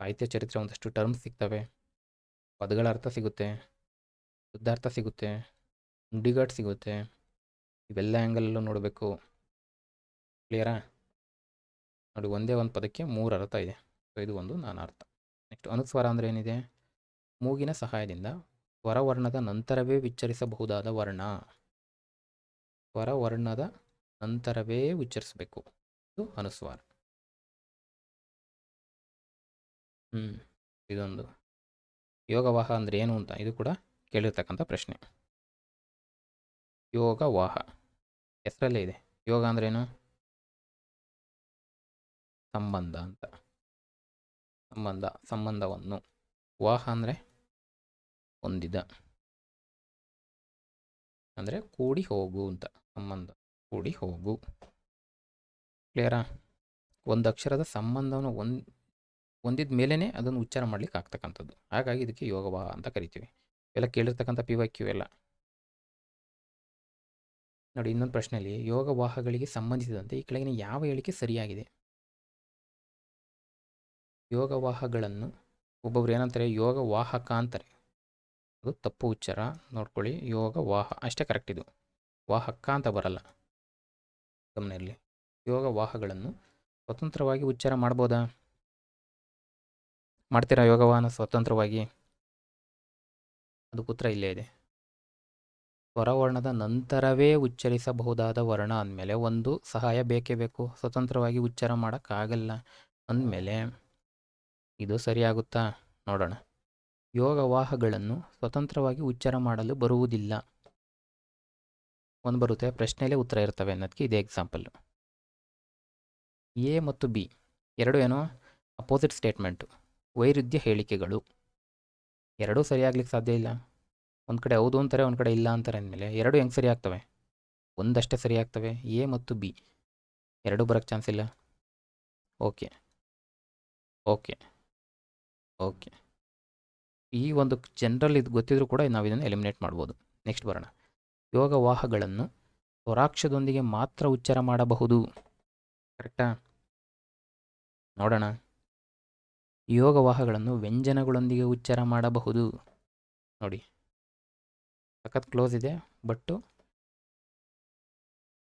ಸಾಹಿತ್ಯ ಚರಿತ್ರೆ ಒಂದಷ್ಟು ಟರ್ಮ್ಸ್ ಸಿಗ್ತವೆ, ಪದಗಳ ಅರ್ಥ ಸಿಗುತ್ತೆ, ಶುದ್ಧಾರ್ಥ ಸಿಗುತ್ತೆ, ನುಡಿಗಟ್ಟು ಸಿಗುತ್ತೆ. ಇವೆಲ್ಲ ಆ್ಯಂಗಲಲ್ಲೂ ನೋಡಬೇಕು. ಕ್ಲಿಯರಾ? ನೋಡಿ, ಒಂದೇ ಒಂದು ಪದಕ್ಕೆ 3 ಅರ್ಥ ಇದೆ. ಸೊ ಇದು ಒಂದು ನಾನಾರ್ಥ. ನೆಕ್ಸ್ಟ್ ಅನುಸ್ವರ ಅಂದರೆ ಏನಿದೆ? ಮೂಗಿನ ಸಹಾಯದಿಂದ ಸ್ವರವರ್ಣದ ನಂತರವೇ ಉಚ್ಚರಿಸಬಹುದಾದ ವರ್ಣ. ಸ್ವರವರ್ಣದ ನಂತರವೇ ಉಚ್ಚರಿಸಬೇಕು, ಇದು ಅನುಸ್ವಾರ. ಇದೊಂದು. ಯೋಗವಾಹ ಅಂದರೆ ಏನು ಅಂತ ಇದು ಕೂಡ ಕೇಳಿರ್ತಕ್ಕಂಥ ಪ್ರಶ್ನೆ. ಯೋಗವಾಹ ಹೆಸರಲ್ಲೇ ಇದೆ. ಯೋಗ ಅಂದ್ರೇನು? ಸಂಬಂಧ ಅಂತ. ಸಂಬಂಧವನ್ನು. ವಾಹ ಅಂದರೆ ಹೊಂದಿದ, ಅಂದರೆ ಕೂಡಿ ಹೋಗು ಅಂತ. ಸಂಬಂಧ, ಕೂಡಿ ಹೋಗು. ಕ್ಲಿಯರಾ? ಒಂದು ಅಕ್ಷರದ ಸಂಬಂಧವನ್ನು ಹೊಂದಿದ ಮೇಲೇ ಅದನ್ನು ಉಚ್ಚಾರ ಮಾಡಲಿಕ್ಕೆ ಆಗ್ತಕ್ಕಂಥದ್ದು. ಹಾಗಾಗಿ ಇದಕ್ಕೆ ಯೋಗವಾಹ ಅಂತ ಕರಿತೀವಿ. ಎಲ್ಲ ಕೇಳಿರ್ತಕ್ಕಂಥ PYQ ಎಲ್ಲ ನೋಡಿ. ಇನ್ನೊಂದು ಪ್ರಶ್ನೆಯಲ್ಲಿ ಯೋಗವಾಹಗಳಿಗೆ ಸಂಬಂಧಿಸಿದಂತೆ ಈ ಕೆಳಗಿನ ಯಾವ ಹೇಳಿಕೆ ಸರಿಯಾಗಿದೆ? ಯೋಗವಾಹಗಳನ್ನು ಒಬ್ಬೊಬ್ರು ಏನಂತಾರೆ, ಯೋಗವಾಹಕ ಅಂತಾರೆ. ಅದು ತಪ್ಪು ಉಚ್ಚಾರ, ನೋಡ್ಕೊಳ್ಳಿ. ಯೋಗವಾಹ ಅಷ್ಟೇ ಕರೆಕ್ಟ್, ಇದು ವಾಹಕ ಅಂತ ಬರಲ್ಲ, ಗಮನ ಇರಲಿ. ಯೋಗವಾಹಗಳನ್ನು ಸ್ವತಂತ್ರವಾಗಿ ಉಚ್ಚಾರ ಮಾಡ್ಬೋದಾ? ಮಾಡ್ತೀರಾ ಯೋಗವಾಹನ ಸ್ವತಂತ್ರವಾಗಿ? ಅದಕ್ಕೆ ಉತ್ತರ ಇಲ್ಲೇ ಇದೆ. ಸ್ವರವರ್ಣದ ನಂತರವೇ ಉಚ್ಚರಿಸಬಹುದಾದ ವರ್ಣ ಅಂದಮೇಲೆ ಒಂದು ಸಹಾಯ ಬೇಕೇ ಬೇಕು. ಸ್ವತಂತ್ರವಾಗಿ ಉಚ್ಚಾರ ಮಾಡೋಕ್ಕಾಗಲ್ಲ ಅಂದಮೇಲೆ ಇದು ಸರಿಯಾಗುತ್ತಾ ನೋಡೋಣ. ಯೋಗವಾಹಗಳನ್ನು ಸ್ವತಂತ್ರವಾಗಿ ಉಚ್ಚಾರ ಮಾಡಲು ಬರುವುದಿಲ್ಲ. ಒಂದು ಬರುತ್ತೆ, ಪ್ರಶ್ನೆಯಲ್ಲೇ ಉತ್ತರ ಇರ್ತವೆ ಅನ್ನೋದಕ್ಕೆ ಇದೇ ಎಕ್ಸಾಂಪಲ್ಲು. ಎ ಮತ್ತು ಬಿ ಎರಡು ಏನೋ ಅಪೋಸಿಟ್ ಸ್ಟೇಟ್ಮೆಂಟು, ವೈರುಧ್ಯ ಹೇಳಿಕೆಗಳು. ಎರಡೂ ಸರಿಯಾಗ್ಲಿಕ್ಕೆ ಸಾಧ್ಯ ಇಲ್ಲ. ಒಂದು ಕಡೆ ಹೌದು ಅಂತಾರೆ, ಒಂದು ಕಡೆ ಇಲ್ಲ ಅಂತಾರೆ ಅಂದಮೇಲೆ ಎರಡು ಹೆಂಗೆ ಸರಿ ಆಗ್ತವೆ? ಒಂದಷ್ಟೇ ಸರಿ ಆಗ್ತವೆ. ಎ ಮತ್ತು ಬಿ ಎರಡೂ ಬರೋಕ್ಕೆ ಚಾನ್ಸ್ ಇಲ್ಲ. ಓಕೆ ಓಕೆ ಓಕೆ ಈ ಒಂದು ಜನರಲ್ ಇದು ಗೊತ್ತಿದ್ರೂ ಕೂಡ ನಾವು ಇದನ್ನು ಎಲಿಮಿನೇಟ್ ಮಾಡ್ಬೋದು. ನೆಕ್ಸ್ಟ್ ಬರೋಣ. ಯೋಗವಾಹಗಳನ್ನು ಸ್ವರಾಕ್ಷರದೊಂದಿಗೆ ಮಾತ್ರ ಉಚ್ಚಾರ ಮಾಡಬಹುದು. ಕರೆಕ್ಟಾ? ನೋಡೋಣ. ಯೋಗವಾಹಗಳನ್ನು ವ್ಯಂಜನಗಳೊಂದಿಗೆ ಉಚ್ಚಾರ ಮಾಡಬಹುದು. ನೋಡಿ, ಸಖತ್ ಕ್ಲೋಸ್ ಇದೆ, ಬಟ್ಟು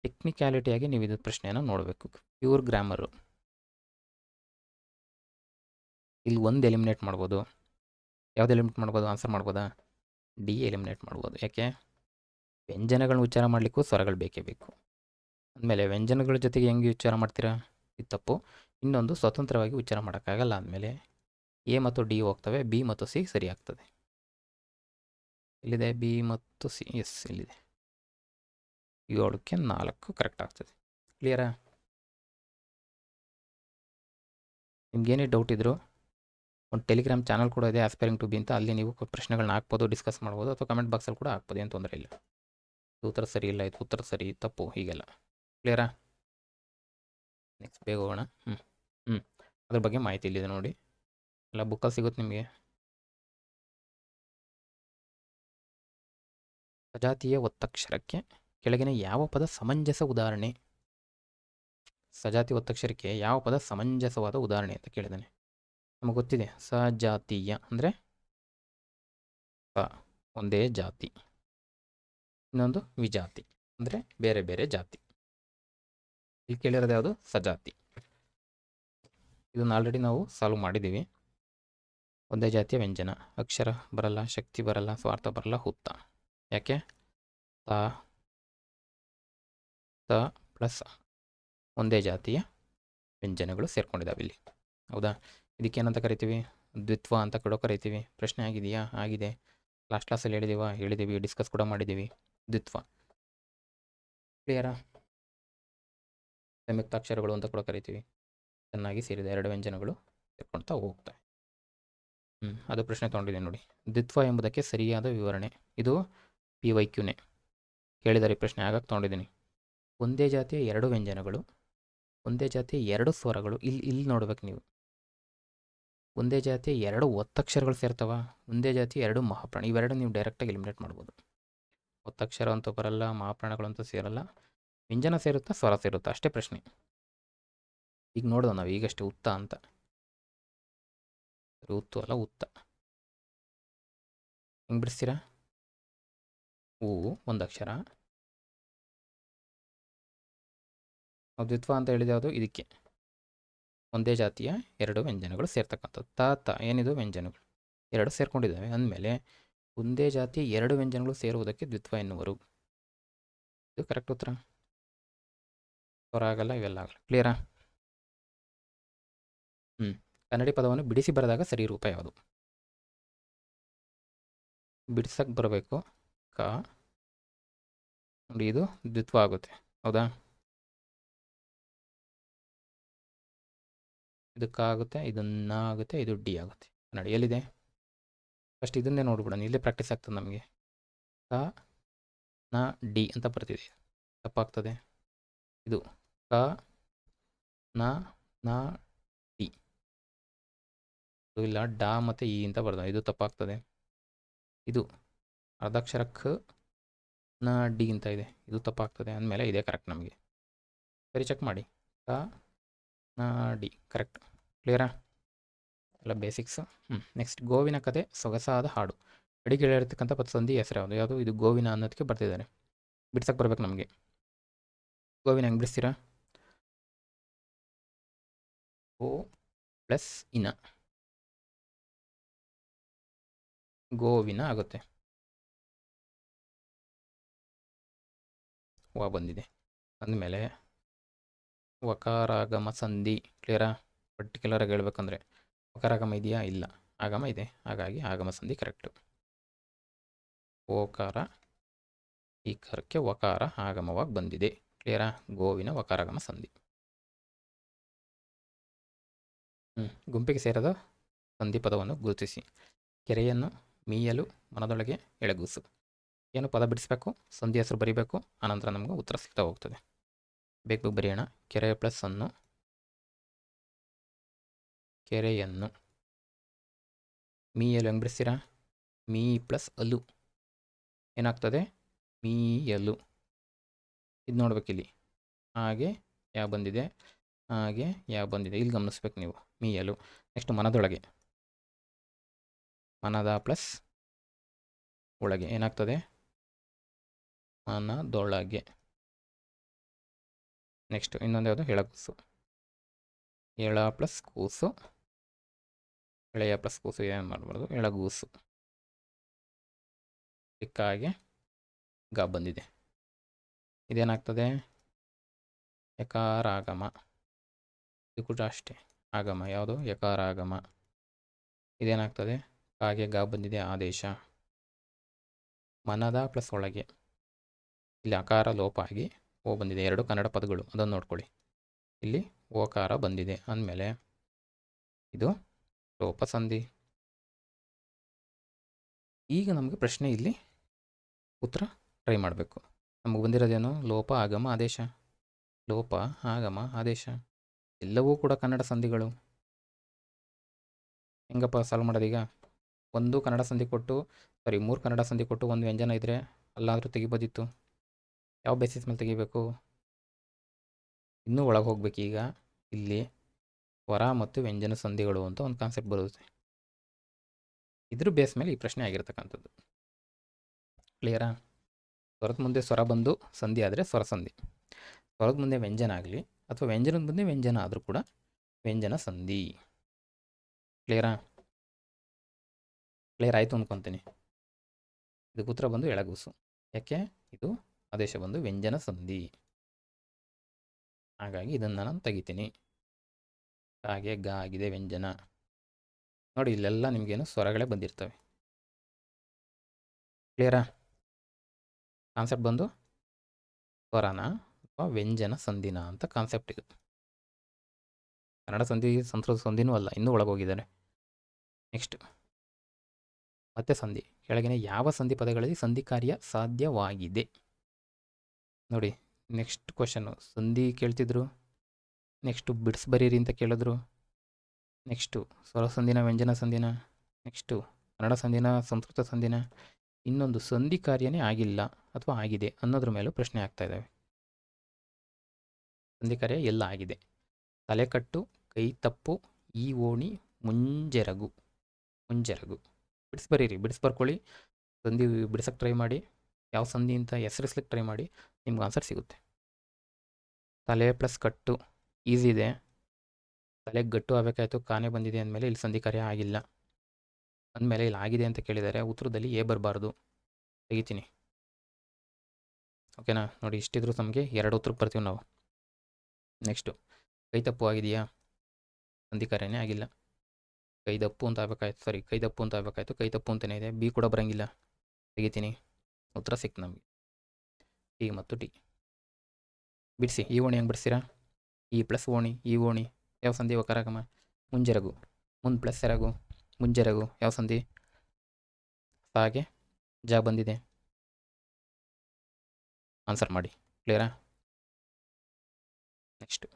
ಟೆಕ್ನಿಕ್ಯಾಲಿಟಿಯಾಗಿ ನೀವು ಇದು ಪ್ರಶ್ನೆಯನ್ನು ನೋಡಬೇಕು. Pure grammar. ಇಲ್ಲಿ ಒಂದು ಎಲಿಮಿನೇಟ್ ಮಾಡ್ಬೋದು. ಯಾವ್ದು ಎಲಿಮಿನೇಟ್ ಮಾಡ್ಬೋದು? ಆನ್ಸರ್ ಮಾಡ್ಬೋದಾ? ಡಿ ಎಲಿಮಿನೇಟ್ ಮಾಡ್ಬೋದು. ಯಾಕೆ? ವ್ಯಂಜನಗಳನ್ನ ಉಚ್ಚಾರ ಮಾಡಲಿಕ್ಕೂ ಸ್ವರಗಳು ಬೇಕೇ ಬೇಕು. ಅಂದಮೇಲೆ ವ್ಯಂಜನಗಳ ಜೊತೆಗೆ ಹೆಂಗೆ ಉಚ್ಚಾರ ಮಾಡ್ತೀರಾ? ಇದು ತಪ್ಪು. ಇನ್ನೊಂದು ಸ್ವತಂತ್ರವಾಗಿ ಉಚ್ಚಾರ ಮಾಡೋಕ್ಕಾಗಲ್ಲ ಅಂದಮೇಲೆ ಎ ಮತ್ತು ಡಿ ಹೋಗ್ತವೆ, ಬಿ ಮತ್ತು ಸಿ ಸರಿ ಆಗ್ತದೆ. ಇಲ್ಲಿದೆ ಬಿ ಮತ್ತು ಸಿ. ಎಸ್, ಇಲ್ಲಿದೆ 7ಕ್ಕೆ 4 ಕರೆಕ್ಟ್ ಆಗ್ತದೆ. ಕ್ಲಿಯರಾ? ನಿಮ್ಗೇನೇ ಡೌಟ್ ಇದ್ದರೂ ಒಂದು ಟೆಲಿಗ್ರಾಮ್ ಚಾನಲ್ ಕೂಡ ಇದೆ, ಆಸ್ಪೈರಿಂಗ್ ಟು ಬಿ ಅಂತ. ಅಲ್ಲಿ ನೀವು ಪ್ರಶ್ನೆಗಳನ್ನ ಹಾಕ್ಬೋದು, ಡಿಸ್ಕಸ್ ಮಾಡ್ಬೋದು, ಅಥವಾ ಕಮೆಂಟ್ ಬಾಕ್ಸಲ್ಲಿ ಕೂಡ ಹಾಕ್ಬೋದು, ಏನು ತೊಂದರೆ ಇಲ್ಲ. ಉತ್ತರ ಸರಿ ಇಲ್ಲ, ಇದು ಉತ್ತರ ಸರಿ, ತಪ್ಪು, ಹೀಗೆಲ್ಲ. ಕ್ಲಿಯರಾ? ನೆಕ್ಸ್ಟ್ ಬೇಗ ಹೋಗೋಣ. ಅದ್ರ ಬಗ್ಗೆ ಮಾಹಿತಿ ಇಲ್ಲಿದೆ ನೋಡಿ, ಎಲ್ಲ ಬುಕ್ಕಲ್ಲಿ ಸಿಗುತ್ತೆ ನಿಮಗೆ. ಸಜಾತಿಯ ಒತ್ತಕ್ಷರಕ್ಕೆ ಕೆಳಗಿನ ಯಾವ ಪದ ಸಮಂಜಸ ಉದಾಹರಣೆ? ಸಜಾತಿ ಒತ್ತಕ್ಷರಕ್ಕೆ ಯಾವ ಪದ ಸಮಂಜಸವಾದ ಉದಾಹರಣೆ ಅಂತ ಕೇಳಿದ್ದಾನೆ. ನಮಗೆ ಗೊತ್ತಿದೆ, ಸಜಾತೀಯ ಅಂದರೆ ಒಂದೇ ಜಾತಿ, ಇನ್ನೊಂದು ವಿಜಾತಿ ಅಂದರೆ ಬೇರೆ ಬೇರೆ ಜಾತಿ. ಇಲ್ಲಿ ಕೇಳಿರೋದು ಯಾವುದು? ಸಜಾತಿ. ಇದನ್ನು ಆಲ್ರೆಡಿ ನಾವು ಸಾಲ್ವ್ ಮಾಡಿದ್ದೀವಿ. ಒಂದೇ ಜಾತಿಯ ವ್ಯಂಜನ, ಅಕ್ಷರ ಬರಲ್ಲ, ಶಕ್ತಿ ಬರಲ್ಲ, ಸ್ವಾರ್ಥ ಬರಲ್ಲ, ಹುತ್ತ. ಯಾಕೆ? ತ ಪ್ಲಸ್ ಒಂದೇ ಜಾತಿಯ ವ್ಯಂಜನಗಳು ಸೇರ್ಕೊಂಡಿದ್ದಾವೆ ಇಲ್ಲಿ. ಹೌದಾ? ಇದಕ್ಕೇನಂತ ಕರಿತೀವಿ? ದ್ವಿತ್ವ ಅಂತ ಕೂಡ ಕರಿತೀವಿ. ಪ್ರಶ್ನೆ ಆಗಿದೆಯಾ? ಆಗಿದೆ. ಲಾಸ್ಟ್ ಕ್ಲಾಸಲ್ಲಿ ಹೇಳಿದ್ದೀವಿ, ಡಿಸ್ಕಸ್ ಕೂಡ ಮಾಡಿದ್ದೀವಿ. ದ್ವಿತ್ವ. ಕ್ಲಿಯರಾ? ಸಂಯುಕ್ತಾಕ್ಷರಗಳು ಅಂತ ಕೂಡ ಕರಿತೀವಿ. ಚೆನ್ನಾಗಿ ಸೇರಿದೆ, ಎರಡು ವ್ಯಂಜನಗಳು ಸೇರ್ಕೊಳ್ತಾ ಹೋಗ್ತವೆ. ಅದು ಪ್ರಶ್ನೆ ತೊಗೊಂಡಿದ್ದೀನಿ ನೋಡಿ. ದ್ವಿತ್ವ ಎಂಬುದಕ್ಕೆ ಸರಿಯಾದ ವಿವರಣೆ. ಇದು PYQನೇ ಕೇಳಿದರೆ ಪ್ರಶ್ನೆ, ಆಗಾಗ ತೊಗೊಂಡಿದ್ದೀನಿ. ಒಂದೇ ಜಾತಿಯ ಎರಡು ವ್ಯಂಜನಗಳು, ಒಂದೇ ಜಾತಿಯ ಎರಡು ಸ್ವರಗಳು. ಇಲ್ಲಿ ನೋಡ್ಬೇಕು ನೀವು. ಒಂದೇ ಜಾತಿಯ ಎರಡು ಒತ್ತಕ್ಷರಗಳು ಸೇರ್ತಾವ, ಒಂದೇ ಜಾತಿಯ ಎರಡು ಮಹಾಪ್ರಾಣ. ಇವೆರಡು ನೀವು ಡೈರೆಕ್ಟಾಗಿ ಎಲಿಮಿನೇಟ್ ಮಾಡ್ಬೋದು. ಒತ್ತಕ್ಷರ ಅಂತೂ ಬರಲ್ಲ, ಮಹಾಪ್ರಾಣಗಳಂತೂ ಸೇರಲ್ಲ. ವ್ಯಂಜನ ಸೇರುತ್ತಾ, ಸ್ವರ ಸೇರುತ್ತಾ, ಅಷ್ಟೇ ಪ್ರಶ್ನೆ. ಈಗ ನೋಡೋದು ನಾವು ಈಗಷ್ಟೇ ಉತ್ತ ಅಂತ. ಉತ್ತು ಅಲ್ಲ, ಉತ್ತ. ಹೆಂಗೆ ಬಿಡಿಸ್ತೀರಾ? ಹೂವು ಒಂದಕ್ಷರ. ನಾವು ದ್ವಿತ್ವ ಅಂತ ಹೇಳಿದ ಯಾವುದು? ಇದಕ್ಕೆ ಒಂದೇ ಜಾತಿಯ ಎರಡು ವ್ಯಂಜನಗಳು ಸೇರ್ತಕ್ಕಂಥದ್ದು. ತ ಏನಿದು? ವ್ಯಂಜನಗಳು ಎರಡು ಸೇರ್ಕೊಂಡಿದ್ದಾವೆ ಅಂದಮೇಲೆ ಒಂದೇ ಜಾತಿಯ ಎರಡು ವ್ಯಂಜನಗಳು ಸೇರುವುದಕ್ಕೆ ದ್ವಿತ್ವ ಎನ್ನುವರು. ಇದು ಕರೆಕ್ಟ್ ಉತ್ತರ. ಸ್ವರ ಆಗಲ್ಲ, ಇವೆಲ್ಲ ಆಗಲ್ಲ. ಕ್ಲಿಯರಾ? ಕನ್ನಡಿ ಪದವನ್ನು ಬಿಡಿಸಿ ಬರೆದಾಗ ಸರಿ ರೂಪ ಯಾವುದು? ಬಿಡಿಸಕ್ಕೆ ಬರಬೇಕು. ಕ ನೋಡಿ, ಇದು ದ್ವಿತ್ವ ಆಗುತ್ತೆ. ಹೌದಾ? ಇದು ಕ ಆಗುತ್ತೆ, ಇದು ನ ಆಗುತ್ತೆ, ಇದು ಡಿ ಆಗುತ್ತೆ. ನೋಡಿ ಎಲ್ಲಿದೆ? ಫಸ್ಟ್ ಇದನ್ನೇ ನೋಡ್ಬಿಡೋಣ, ಇಲ್ಲೇ ಪ್ರಾಕ್ಟೀಸ್ ಆಗ್ತದೆ ನಮಗೆ. ಕ ನ ಡಿ ಅಂತ ಬರ್ತಿದೆ, ತಪ್ಪಾಗ್ತದೆ. ಇದು ಕ ನ ಡಿ. ಇದು ಇಲ್ಲ, ಡ ಮತ್ತು ಇ ಅಂತ ಬರ್ದ, ಇದು ತಪ್ಪಾಗ್ತದೆ. ಇದು ಅರ್ಧಾಕ್ಷರ ಖ ನ ಡಿ ಅಂತ ಇದೆ, ಇದು ತಪ್ಪಾಗ್ತದೆ ಅಂದಮೇಲೆ ಇದೇ ಕರೆಕ್ಟ್ ನಮಗೆ. ಸರಿ, ಚೆಕ್ ಮಾಡಿ. ಕ ನ ಡಿ ಕರೆಕ್ಟ್. ಕ್ಲಿಯರಾ? ಎಲ್ಲ ಬೇಸಿಕ್ಸ್. ನೆಕ್ಸ್ಟ್, ಗೋವಿನ ಕತೆ ಸೊಗಸಾದ ಹಾಡು. ಅಡಿಗೆ ಹೇಳಿರ್ತಕ್ಕಂಥ ಸಂಧಿ ಹೆಸರು ಯಾವುದು? ಯಾವುದು ಇದು? ಗೋವಿನ ಅನ್ನೋದಕ್ಕೆ ಬರ್ತಿದ್ದಾರೆ. ಬಿಡ್ಸಕ್ಕೆ ಬರ್ಬೇಕು ನಮಗೆ. ಗೋವಿನ ಹೆಂಗೆ ಬಿಡಿಸ್ತೀರಾ? ಓ ಪ್ಲಸ್ ಇನ ಗೋವಿನ ಆಗುತ್ತೆ. ವ ಬಂದಿದೆ ಅಂದಮೇಲೆ ವಕಾರಾಗಮ ಸಂಧಿ. ಕ್ಲಿಯರಾ? ಪರ್ಟಿಕ್ಯುಲರಾಗಿ ಹೇಳ್ಬೇಕಂದ್ರೆ ವಕಾರಾಗಮ ಇದೆಯಾ? ಇಲ್ಲ. ಆಗಮ ಇದೆ, ಹಾಗಾಗಿ ಆಗಮ ಸಂಧಿ ಕರೆಕ್ಟು. ಓಕಾರ ಈಕಾರಕ್ಕೆ ವಕಾರ ಆಗಮವಾಗಿ ಬಂದಿದೆ. ಕ್ಲಿಯರಾ? ಗೋವಿನ ವಕಾರಾಗಮ ಸಂಧಿ. ಗುಂಪಿಗೆ ಸೇರದ ಸಂಧಿ ಪದವನ್ನು ಗುರುತಿಸಿ. ಕೆರೆಯನ್ನು ಮೀಯಲು ಮನದೊಳಗೆ ಎಳೆಗೂಸು. ಏನು ಪದ ಬಿಡಿಸ್ಬೇಕು, ಸಂಧಿ ಹೆಸರು ಬರಿಬೇಕು, ಆನಂತರ ನಮಗೆ ಉತ್ತರ ಸಿಗ್ತಾ ಹೋಗ್ತದೆ. ಬೇಕು ಬರೆಯೋಣ. ಕೆರೆ ಪ್ಲಸ್ ಅನ್ನು, ಕೆರೆಯನ್ನು. ಮೀಯಲು ಹೆಂಗೆ ಬಿಡಿಸ್ತೀರಾ? ಮೀ ಪ್ಲಸ್ ಅಲು ಏನಾಗ್ತದೆ? ಮೀಯಲು. ಇದು ನೋಡ್ಬೇಕಿಲ್ಲಿ. ಹಾಗೆ ಯಾವ ಬಂದಿದೆ, ಹಾಗೆ ಯಾವ ಬಂದಿದೆ, ಇಲ್ಲಿ ಗಮನಿಸ್ಬೇಕು ನೀವು. ಮೀಯಲು. ನೆಕ್ಸ್ಟ್ ಮನದೊಳಗೆ, ಮನದ ಪ್ಲಸ್ ಒಳಗೆ ಏನಾಗ್ತದೆ? ಮನದೊಳಗೆ. ನೆಕ್ಸ್ಟ್ ಇನ್ನೊಂದು ಯಾವುದು? ಎಳಗೂಸು. ಎಳ ಪ್ಲಸ್ ಕೂಸು, ಎಳೆಯ ಪ್ಲಸ್ ಕೂಸು ಏನು ಮಾಡಬಾರ್ದು, ಎಳಗೂಸು. ಸಿಕ್ಕಾಗೆ ಗ ಬಂದಿದೆ. ಇದೇನಾಗ್ತದೆ? ಯಕಾರಾಗಮ. ಇದು ಕೂಡ ಅಷ್ಟೇ ಆಗಮ. ಯಾವುದು? ಯಕಾರಾಗಮ. ಇದೇನಾಗ್ತದೆ? ಕಾಗೆ ಗ ಬಂದಿದೆ, ಆದೇಶ. ಮನದ ಪ್ಲಸ್ ಒಳಗೆ, ಇಲ್ಲಿ ಅಕಾರ ಲೋಪ ಆಗಿ ಓ ಬಂದಿದೆ. ಎರಡು ಕನ್ನಡ ಪದಗಳು, ಅದನ್ನು ನೋಡ್ಕೊಳ್ಳಿ. ಇಲ್ಲಿ ಓಕಾರ ಬಂದಿದೆ ಅಂದಮೇಲೆ ಇದು ಲೋಪ ಸಂಧಿ. ಈಗ ನಮಗೆ ಪ್ರಶ್ನೆ ಇಲ್ಲಿ ಉತ್ತರ ಟ್ರೈ ಮಾಡಬೇಕು. ನಮಗೆ ಬಂದಿರೋದೇನು? ಲೋಪ ಆಗಮ ಆದೇಶ. ಲೋಪ ಆಗಮ ಆದೇಶ ಎಲ್ಲವೂ ಕೂಡ ಕನ್ನಡ ಸಂಧಿಗಳು. ಹೆಂಗಪ್ಪ ಸಾಲ್ವ್ ಮಾಡೋದೀಗ? ಒಂದು ಕನ್ನಡ ಸಂಧಿ ಕೊಟ್ಟು, ಸಾರಿ 3 ಕನ್ನಡ ಸಂಧಿ ಕೊಟ್ಟು ಒಂದು ವ್ಯಂಜನ ಇದ್ದರೆ ಅಲ್ಲಾದರೂ ತೆಗಿಬೋದಿತ್ತು. ಯಾವ ಬೇಸಿಸ್ ಮೇಲೆ ತೆಗಿಬೇಕು? ಇನ್ನೂ ಒಳಗೆ ಹೋಗ್ಬೇಕು. ಈಗ ಇಲ್ಲಿ ಸ್ವರ ಮತ್ತು ವ್ಯಂಜನ ಸಂಧಿಗಳು ಅಂತ ಒಂದು ಕಾನ್ಸೆಪ್ಟ್ ಬರುತ್ತೆ. ಇದ್ರ ಬೇಸ್ ಮೇಲೆ ಈ ಪ್ರಶ್ನೆ ಆಗಿರ್ತಕ್ಕಂಥದ್ದು. ಕ್ಲಿಯರಾ? ಸ್ವರದ ಮುಂದೆ ಸ್ವರ ಬಂದು ಸಂಧಿ ಆದರೆ ಸ್ವರ ಸಂಧಿ, ಸ್ವರದ ಮುಂದೆ ವ್ಯಂಜನ ಆಗಲಿ ಅಥವಾ ವ್ಯಂಜನದ ಮುಂದೆ ವ್ಯಂಜನ ಆದರೂ ಕೂಡ ವ್ಯಂಜನ ಸಂಧಿ. ಕ್ಲಿಯರಾ? ಕ್ಲಿಯರ್ ಆಯಿತು ಅಂದ್ಕೊತೀನಿ. ಇದಕ್ಕೆ ಉತ್ತರ ಬಂದು ಎಳಗೂಸು. ಯಾಕೆ? ಇದು ಆದೇಶ ಬಂದು ವ್ಯಂಜನ ಸಂಧಿ, ಹಾಗಾಗಿ ಇದನ್ನು ನಾನು ತೆಗಿತೀನಿ. ಹಾಗೆ ಗ ಆಗಿದೆ ವ್ಯಂಜನ. ನೋಡಿ, ಇಲ್ಲೆಲ್ಲ ನಿಮಗೇನು ಸ್ವರಗಳೇ ಬಂದಿರ್ತವೆ. ಕ್ಲಿಯರಾ? ಕಾನ್ಸೆಪ್ಟ್ ಬಂದು ಸ್ವರನ ಅಥವಾ ವ್ಯಂಜನ ಸಂಧಿನ ಅಂತ ಕಾನ್ಸೆಪ್ಟ್ ಇದು. ಕನ್ನಡ ಸಂಧಿ ಸಂಸ್ಕೃತ ಸಂಧಿನೂ ಅಲ್ಲ, ಇನ್ನೂ ಒಳಗೋಗಿದ್ದಾರೆ. ನೆಕ್ಸ್ಟ್ ಮತ್ತೆ ಸಂಧಿ. ಕೆಳಗಿನ ಯಾವ ಸಂಧಿ ಪದಗಳಲ್ಲಿ ಸಂಧಿ ಕಾರ್ಯ ಸಾಧ್ಯವಾಗಿದೆ? ನೋಡಿ, ನೆಕ್ಸ್ಟ್ ಕ್ವಶನ್ನು ಸಂಧಿ ಕೇಳ್ತಿದ್ರು, ನೆಕ್ಸ್ಟು ಬಿಡ್ಸ್ ಬರೀರಿ ಅಂತ ಕೇಳಿದ್ರು, ನೆಕ್ಸ್ಟು ಸ್ವರ ಸಂಧಿನ ವ್ಯಂಜನ ಸಂಧಿನ, ನೆಕ್ಸ್ಟು ಕನ್ನಡ ಸಂಧಿನ ಸಂಸ್ಕೃತ ಸಂಧಿನ, ಇನ್ನೊಂದು ಸಂಧಿ ಕಾರ್ಯನೇ ಆಗಿಲ್ಲ ಅಥವಾ ಆಗಿದೆ ಅನ್ನೋದ್ರ ಮೇಲೂ ಪ್ರಶ್ನೆ ಆಗ್ತಾ ಇದ್ದಾವೆ. ಸಂಧಿ ಕಾರ್ಯ ಎಲ್ಲ ಆಗಿದೆ? ತಲೆಕಟ್ಟು, ಕೈ ತಪ್ಪು, ಈ ಓಣಿ, ಮುಂಜೆರಗು. ಮುಂಜೆರಗು ಬಿಡಿಸ್ ಬರೀರಿ, ಬಿಡಿಸ್ ಬರ್ಕೊಳ್ಳಿ. ಸಂಧಿ ಬಿಡಿಸೋಕ್ಕೆ ಟ್ರೈ ಮಾಡಿ. ಯಾವ ಸಂಧಿ ಅಂತ ಹೆಸರಿಸ್ಲಿಕ್ಕೆ ಟ್ರೈ ಮಾಡಿ, ನಿಮ್ಗೆ ಆನ್ಸರ್ ಸಿಗುತ್ತೆ. ತಲೆ ಪ್ಲಸ್ ಕಟ್ಟು ಈಸಿ ಇದೆ. ತಲೆಗೆ ಗಟ್ಟು ಆಗಬೇಕಾಯ್ತು, ಕಾನೇ ಬಂದಿದೆ ಅಂದಮೇಲೆ ಇಲ್ಲಿ ಸಂಧಿ ಕಾರ್ಯ ಆಗಿಲ್ಲ. ಅಂದಮೇಲೆ ಇಲ್ಲಿ ಆಗಿದೆ ಅಂತ ಕೇಳಿದ್ದಾರೆ, ಉತ್ತರದಲ್ಲಿ ಎ ಬರಬಾರ್ದು. ತೆಗಿತೀನಿ. ಓಕೆನಾ? ನೋಡಿ, ಇಷ್ಟಿದ್ರು ನಮಗೆ 2 ಉತ್ತರಕ್ಕೆ ಬರ್ತೀವಿ ನಾವು. ನೆಕ್ಸ್ಟು ಕೈ ತಪ್ಪು ಆಗಿದೆಯಾ? ಸಂಧಿ ಕಾರ್ಯನೇ ಆಗಿಲ್ಲ. ಕೈ ದಪ್ಪು ಅಂತ ಆಗಬೇಕಾಯ್ತು, ಸಾರಿ ಕೈ ದಪ್ಪು ಅಂತ ಆಗಬೇಕಾಯ್ತು, ಕೈ ತಪ್ಪು ಅಂತಲೇ ಇದೆ. ಬಿ ಕೂಡ ಬರೋಂಗಿಲ್ಲ. ತೆಗಿತೀನಿ. ಉತ್ತರ ಸಿಕ್ತು ನಮಗೆ, ಟಿ ಮತ್ತು ಟಿ. ಬಿಡಿಸಿ. ಈ ಓಣಿ ಹೆಂಗೆ ಬಿಡಿಸ್ತೀರಾ? ಈ ಪ್ಲಸ್ ಓಣಿ, ಈ ಓಣಿ ಯಾವ ಸಂಧಿ? ವಕಾರಾಗಮ. ಮುಂಜೆರಗು, ಮುಂದೆ ಪ್ಲಸ್ ಸೆರಗು, ಮುಂಜೆರಗು ಯಾವ ಸಂಧಿ? ಹಾಗೆ ಜಾ ಬಂದಿದೆ. ಆನ್ಸರ್ ಮಾಡಿ. ಕ್ಲಿಯರಾ? ನೆಕ್ಸ್ಟ್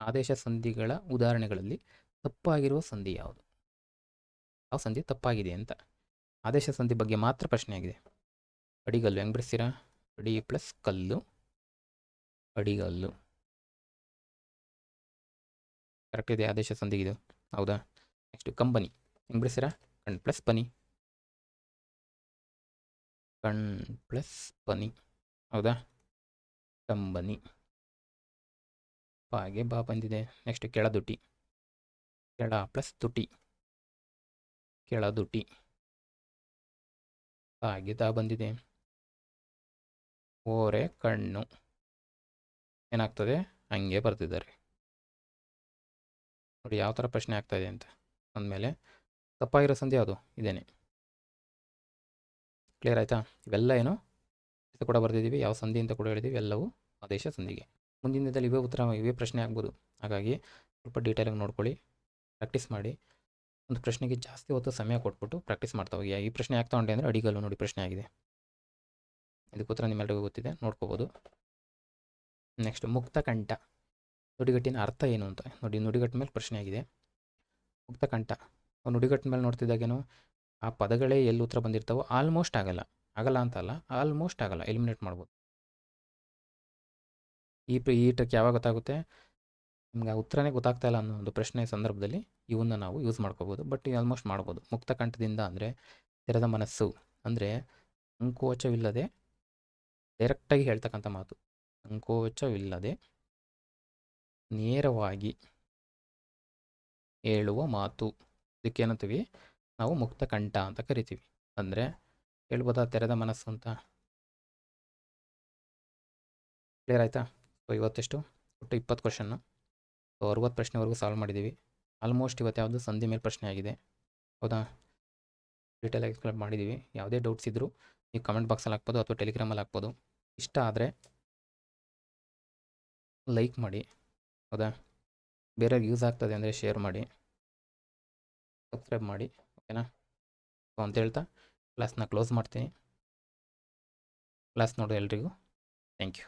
ಆದೇಶ ಸಂಧಿಗಳ ಉದಾಹರಣೆಗಳಲ್ಲಿ ತಪ್ಪಾಗಿರುವ ಸಂಧಿ ಯಾವುದು? ಯಾವ ಸಂಧಿ ತಪ್ಪಾಗಿದೆ ಅಂತ. ಆದೇಶ ಸಂಧಿ ಬಗ್ಗೆ ಮಾತ್ರ ಪ್ರಶ್ನೆ ಆಗಿದೆ. ಅಡಿಗಲ್ಲು ಹೆಂಗೆ ಬಿಡಿಸ್ತೀರಾ? ಅಡಿ ಪ್ಲಸ್ ಕಲ್ಲು, ಅಡಿಗಲ್ಲು. ಕರೆಕ್ಟ್ ಇದೆ, ಆದೇಶ ಸಂಧಿಗಿದು. ಹೌದಾ? ನೆಕ್ಸ್ಟ್ ಕಂಬನಿ ಹೆಂಗೆ ಬಿಡಿಸ್ತೀರಾ? ಕಣ್ ಪ್ಲಸ್ ಪನಿ, ಕಣ್ ಪ್ಲಸ್ ಪನಿ. ಹೌದಾ? ಕಂಬನಿ. ಪಾಗೆ ಬಾ ಬಂದಿದೆ. ನೆಕ್ಸ್ಟ್ ಕೆಳದುಟಿ, ಕೆಳ ಪ್ಲಸ್ ತುಟಿ, ಕೆಳದುಟಿ. ಹಾಗೆ ತಾ ಬಂದಿದೆ. ಓರೆ ಕಣ್ಣು ಏನಾಗ್ತದೆ? ಹಂಗೆ ಬರ್ತಿದ್ದಾರೆ ನೋಡಿ ಯಾವ ಥರ ಪ್ರಶ್ನೆ ಆಗ್ತಾ ಇದೆ ಅಂತ. ಅಂದಮೇಲೆ ತಪ್ಪಾಗಿರೋ ಸಂಧಿ ಯಾವುದು? ಇದೇನೆ. ಕ್ಲಿಯರ್ ಆಯಿತಾ? ಇವೆಲ್ಲ ಏನು ಕೂಡ ಬರ್ತಿದ್ದೀವಿ, ಯಾವ ಸಂಧಿ ಅಂತ ಕೂಡ ಹೇಳಿದ್ದೀವಿ, ಎಲ್ಲವೂ ಆದೇಶ ಸಂಧಿಗೆ. ಮುಂದಿನ ದಿನದಲ್ಲಿ ಇವೇ ಪ್ರಶ್ನೆ ಆಗ್ಬೋದು. ಹಾಗಾಗಿ ಸ್ವಲ್ಪ ಡೀಟೇಲಾಗಿ ನೋಡ್ಕೊಳ್ಳಿ, ಪ್ರಾಕ್ಟೀಸ್ ಮಾಡಿ. ಒಂದು ಪ್ರಶ್ನೆಗೆ ಜಾಸ್ತಿ ಹೊತ್ತು ಸಮಯ ಕೊಟ್ಬಿಟ್ಟು ಪ್ರಾಕ್ಟೀಸ್ ಮಾಡ್ತಾ ಹೋಗಿ. ಈ ಪ್ರಶ್ನೆ ಯಾಕೆ ತಗೊಂಡೆ ಅಂದರೆ ಅಡಿಗಲ್ಲು ನೋಡಿ ಪ್ರಶ್ನೆ ಆಗಿದೆ. ಇದಕ್ಕೆ ಉತ್ತರ ನಿಮ್ಮೆಲ್ಲರಿಗೂ ಗೊತ್ತಿದೆ, ನೋಡ್ಕೋಬೋದು. ನೆಕ್ಸ್ಟ್ ಮುಕ್ತಕಂಠ, ನುಡಿಗಟ್ಟಿನ ಅರ್ಥ ಏನು ಅಂತ ನೋಡಿ. ನುಡಿಗಟ್ಟು ಮೇಲೆ ಪ್ರಶ್ನೆ ಆಗಿದೆ. ಮುಕ್ತಕಂಠ, ನುಡಿಗಟ್ಟು ಮೇಲೆ ನೋಡ್ತಿದ್ದಾಗೇನು ಆ ಪದಗಳೇ ಎಲ್ಲಿ ಉತ್ತರ ಬಂದಿರ್ತಾವೋ ಆಲ್ಮೋಸ್ಟ್ ಆಗಲ್ಲ ಅಂತಲ್ಲ, ಆಲ್ಮೋಸ್ಟ್ ಆಗಲ್ಲ, ಎಲಿಮಿನೇಟ್ ಮಾಡ್ಬೋದು. ಈ ಟ್ರಿಕ್ ಯಾವಾಗ ಗೊತ್ತಾಗುತ್ತೆ? ನಿಮ್ಗೆ ಆ ಉತ್ತರನೇ ಗೊತ್ತಾಗ್ತಾ ಇಲ್ಲ ಅನ್ನೋ ಒಂದು ಪ್ರಶ್ನೆ ಸಂದರ್ಭದಲ್ಲಿ ಇವನ್ನ ನಾವು ಯೂಸ್ ಮಾಡ್ಕೋಬೋದು. ಬಟ್ ಆಲ್ಮೋಸ್ಟ್ ಮಾಡ್ಬೋದು. ಮುಕ್ತಕಂಠದಿಂದ ಅಂದರೆ ತೆರೆದ ಮನಸ್ಸು, ಅಂದರೆ ಸಂಕೋಚವಿಲ್ಲದೆ ಡೈರೆಕ್ಟಾಗಿ ಹೇಳ್ತಕ್ಕಂಥ ಮಾತು, ಸಂಕೋಚವಿಲ್ಲದೆ ನೇರವಾಗಿ ಹೇಳುವ ಮಾತು. ಇದಕ್ಕೇನಂತೀವಿ ನಾವು ಮುಕ್ತಕಂಠ ಅಂತ ಕರಿತೀವಿ. ಅಂದರೆ ಹೇಳ್ಬೋದಾ ತೆರೆದ ಮನಸ್ಸು ಅಂತ. ಕ್ಲಿಯರ್ ಆಯಿತಾ? ಸೊ ಇವತ್ತೆಷ್ಟು ಒಟ್ಟು 20 ಕ್ವಶನ್ನು, 60 ಪ್ರಶ್ನೆವರೆಗೂ ಸಾಲ್ವ್ ಮಾಡಿದ್ದೀವಿ. ಆಲ್ಮೋಸ್ಟ್ ಇವತ್ತು ಯಾವುದು ಸಂಧಿ ಮೇಲೆ ಪ್ರಶ್ನೆ ಆಗಿದೆ. ಹೌದಾ? ಡೀಟೇಲಾಗಿ ಎಕ್ಸ್ಪ್ಲೇನ್ ಮಾಡಿದ್ದೀವಿ. ಯಾವುದೇ ಡೌಟ್ಸ್ ಇದ್ದರೂ ನೀವು ಕಮೆಂಟ್ ಬಾಕ್ಸಲ್ಲಿ ಹಾಕ್ಬೋದು ಅಥವಾ ಟೆಲಿಗ್ರಾಮಲ್ಲಿ ಹಾಕ್ಬೋದು. ಇಷ್ಟ ಆದರೆ ಲೈಕ್ ಮಾಡಿ. ಹೌದಾ? ಬೇರೆಯವ್ರಿಗೆ ಯೂಸ್ ಆಗ್ತದೆ ಅಂದರೆ ಶೇರ್ ಮಾಡಿ, ಸಬ್ಸ್ಕ್ರೈಬ್ ಮಾಡಿ. ಓಕೆನಾ? ಸೊ ಅಂತ ಹೇಳ್ತಾ ಕ್ಲಾಸ್ನ ಕ್ಲೋಸ್ ಮಾಡ್ತೀನಿ. ಕ್ಲಾಸ್ ನೋಡೋ ಎಲ್ರಿಗೂ ಥ್ಯಾಂಕ್ ಯು.